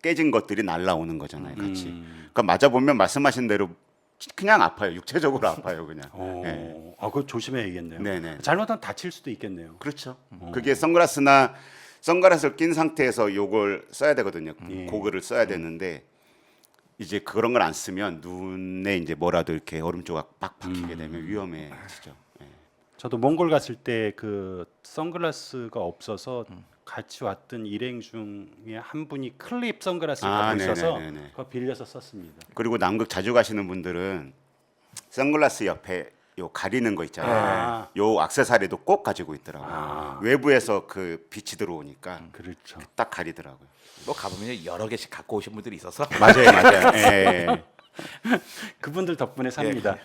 깨진 것들이 날라오는 거잖아요, 같이. 그러니까 맞아 보면 말씀하신 대로 그냥 아파요. 육체적으로 아파요, 그냥. 예. 그거 조심해야겠네요. 네네. 잘못하면 다칠 수도 있겠네요. 그렇죠. 그게 선글라스를 낀 상태에서 요걸 써야 되거든요. 예. 고글을 써야 되는데 이제 그런 걸 안 쓰면 눈에 이제 뭐라도 이렇게 얼음 조각 빡 박히게 되면 위험해지죠. 예. 저도 몽골 갔을 때 그 선글라스가 없어서 같이 왔던 일행 중에 한 분이 클립 선글라스를 갖고 있어서 네네네네. 그거 빌려서 썼습니다. 그리고 남극 자주 가시는 분들은 선글라스 옆에 요 가리는 거 있잖아요. 아. 요 액세서리도 꼭 가지고 있더라고요. 외부에서 그 빛이 들어오니까 그렇죠. 딱 가리더라고요. 뭐 가보면 여러 개씩 갖고 오신 분들이 있어서 맞아요, 맞아요. 예. 그분들 덕분에 삽니다.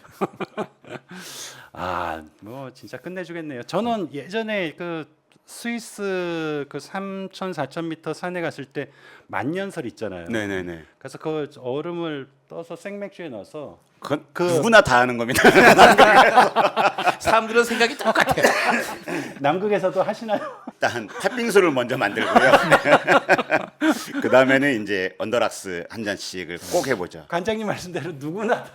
아, 뭐 진짜 끝내주겠네요. 저는 예전에 그 스위스 그 3,000, 4,000m 산에 갔을 때 만년설 있잖아요. 네네네. 그래서 그 얼음을 떠서 생맥주에 넣어서 그건 그- 누구나 다 하는 겁니다. 사람들은 생각이 똑같아요. 남극에서도 하시나요? 일단 팥빙수를 먼저 만들고요. 그 다음에는 이제 언더락스 한 잔씩을 꼭 해보죠. 관장님 말씀대로 누구나 다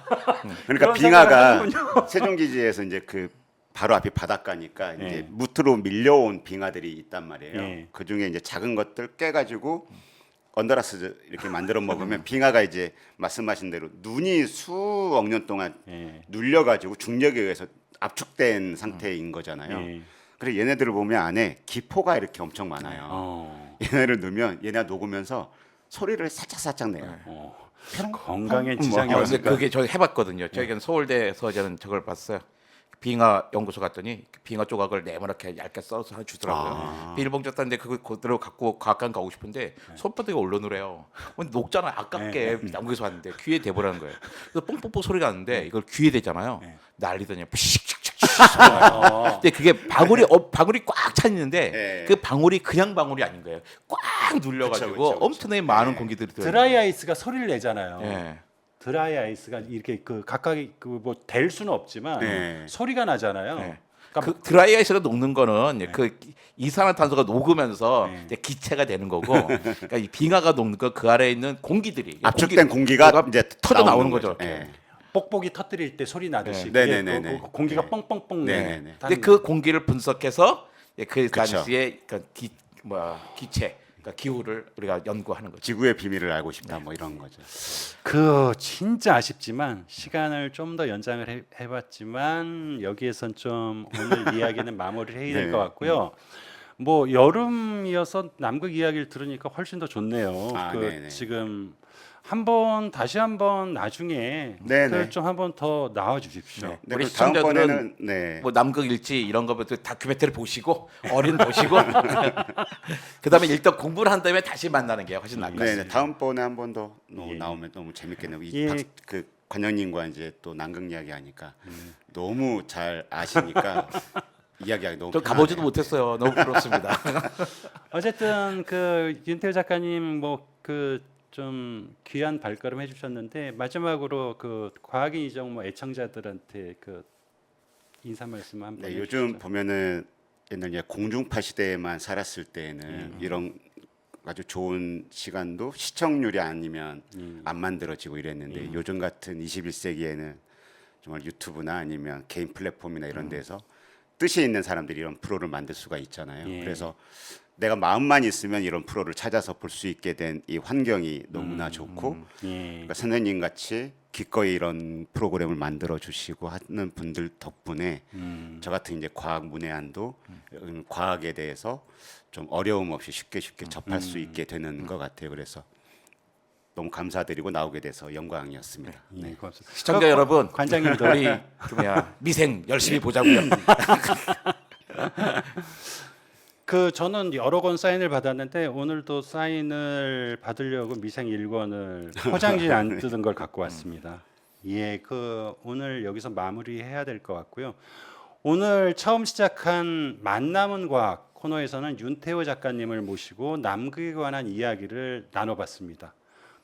그러니까 그런 빙하가 생각을 세종기지에서 이제 그 바로 앞이 바닷가니까 이제 예. 무트로 밀려온 빙하들이 있단 말이에요. 예. 그 중에 이제 작은 것들 깨가지고 언더락스 이렇게 만들어 먹으면 빙하가 이제 말씀하신 대로 눈이 수억 년 동안 예. 눌려가지고 중력에 의해서 압축된 상태인 거잖아요. 예. 그래서 얘네들을 보면 안에 기포가 이렇게 엄청 많아요. 얘네를 넣으면 얘네가 녹으면서 소리를 살짝 내요. 건강에 뭐, 지장이 근데 없을까? 그게 저 해봤거든요. 저희는 서울대에서 저는 저걸 봤어요. 빙하 연구소 갔더니 빙하 조각을 네모나게 얇게 써서 하나 주더라고요. 비닐봉지 땄는데 그거 그대로 갖고 과학관 가고 싶은데 손바닥에 올려놓으래요. 녹잖아 아깝게 남극에서 왔는데 귀에 대보라는 거예요. 그래서 뽕뽕뽕 소리가 나는데 이걸 귀에 대잖아요. 난리더니 씩씩씩씩. 근데 그게 방울이 꽉 차 있는데 네. 그 방울이 그냥 방울이 아닌 거예요. 꽉 눌려가지고 그쵸, 그쵸. 엄청나게 많은 공기들이 들어요. 드라이 아이스가 소리를 내잖아요. 예. 드라이 아이스가 이렇게 그 각각이 그 뭐 될 수는 없지만 네. 소리가 나잖아요. 네. 그러니까 그 드라이 아이스가 녹는 거는 그 이산화탄소가 녹으면서 네. 이제 기체가 되는 거고, 그러니까 이 빙하가 녹는 거 그 아래에 있는 공기들이 압축된 공기가 이제 터져 나오는 거죠. 예. 뽕뽕이 터뜨릴 때 소리 나듯이 네. 그게 네네네네. 그 공기가 네. 뻥뻥뻥 네네네. 근데 그 공기를 분석해서 그 그쵸. 당시에 기체, 그러니까 기후를 우리가 연구하는 거죠. 지구의 비밀을 알고 싶다 뭐 이런 거죠. 그 진짜 아쉽지만 시간을 좀 더 연장을 해봤지만 여기에선 좀 오늘 이야기는 마무리를 해야 될 네. 것 같고요. 뭐 여름이어서 남극 이야기를 들으니까 훨씬 더 좋네요. 아, 그 네네. 지금 다시 한번 나중에 네네. 좀 한번 더 나와 주십시오. 네. 네, 우리 그럼 시청자들은 다음번에는 네. 뭐 남극 일지 이런 거부터 다큐멘터리 보시고 어린 보시고 그다음에 일단 공부를 한 다음에 다시 만나는 게 훨씬 나을 것 같습니다. 네, 다음번에 한 번 더 예. 나오면 너무 재밌겠네요. 예. 그 관장님과 이제 또 남극 이야기 하니까 너무 잘 아시니까 이야기하기 너무 저 편하네요. 가보지도 못했어요. 너무 부럽습니다. 어쨌든 그 윤태호 작가님 뭐 그 좀 귀한 발걸음 해주셨는데 마지막으로 그 과학인 이정모 애청자들한테 그 인사 말씀 한번 네, 해주시죠. 요즘 보면은 옛날 공중파 시대에만 살았을 때에는 이런 아주 좋은 시간도 시청률이 아니면 안 만들어지고 이랬는데 요즘 같은 21세기에는 정말 유튜브나 아니면 개인 플랫폼이나 이런 데서 뜻이 있는 사람들이 이런 프로를 만들 수가 있잖아요. 예. 그래서 내가 마음만 있으면 이런 프로를 찾아서 볼 수 있게 된 이 환경이 너무나 좋고 예. 그러니까 선생님 같이 기꺼이 이런 프로그램을 만들어 주시고 하는 분들 덕분에 저 같은 이제 과학 문외한도 과학에 대해서 좀 어려움 없이 쉽게 접할 수 있게 되는 것 같아요. 그래서 너무 감사드리고 나오게 돼서 영광이었습니다. 예, 네. 고맙습니다. 시청자 여러분, 관장님도 우리 미생 열심히 보자고요. 그 저는 여러 권 사인을 받았는데 오늘도 사인을 받으려고 미생 1권을 포장지 안 뜯은 걸 갖고 왔습니다. 예, 그 오늘 여기서 마무리해야 될 것 같고요. 오늘 처음 시작한 만남은 과학 코너에서는 윤태호 작가님을 모시고 남극에 관한 이야기를 나눠봤습니다.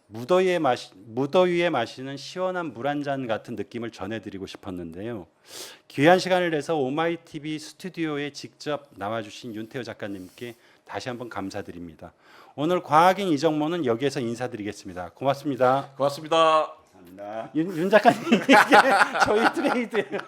무더위에 마시는 시원한 물 한 잔 같은 느낌을 전해드리고 싶었는데요. 귀한 시간을 내서 오마이TV 스튜디오에 직접 나와주신 윤태호 작가님께 다시 한번 감사드립니다. 오늘 과학인 이정모는 여기에서 인사드리겠습니다. 고맙습니다. 고맙습니다. 감사합니다. 윤 작가님 이게 저희 트레이드예요.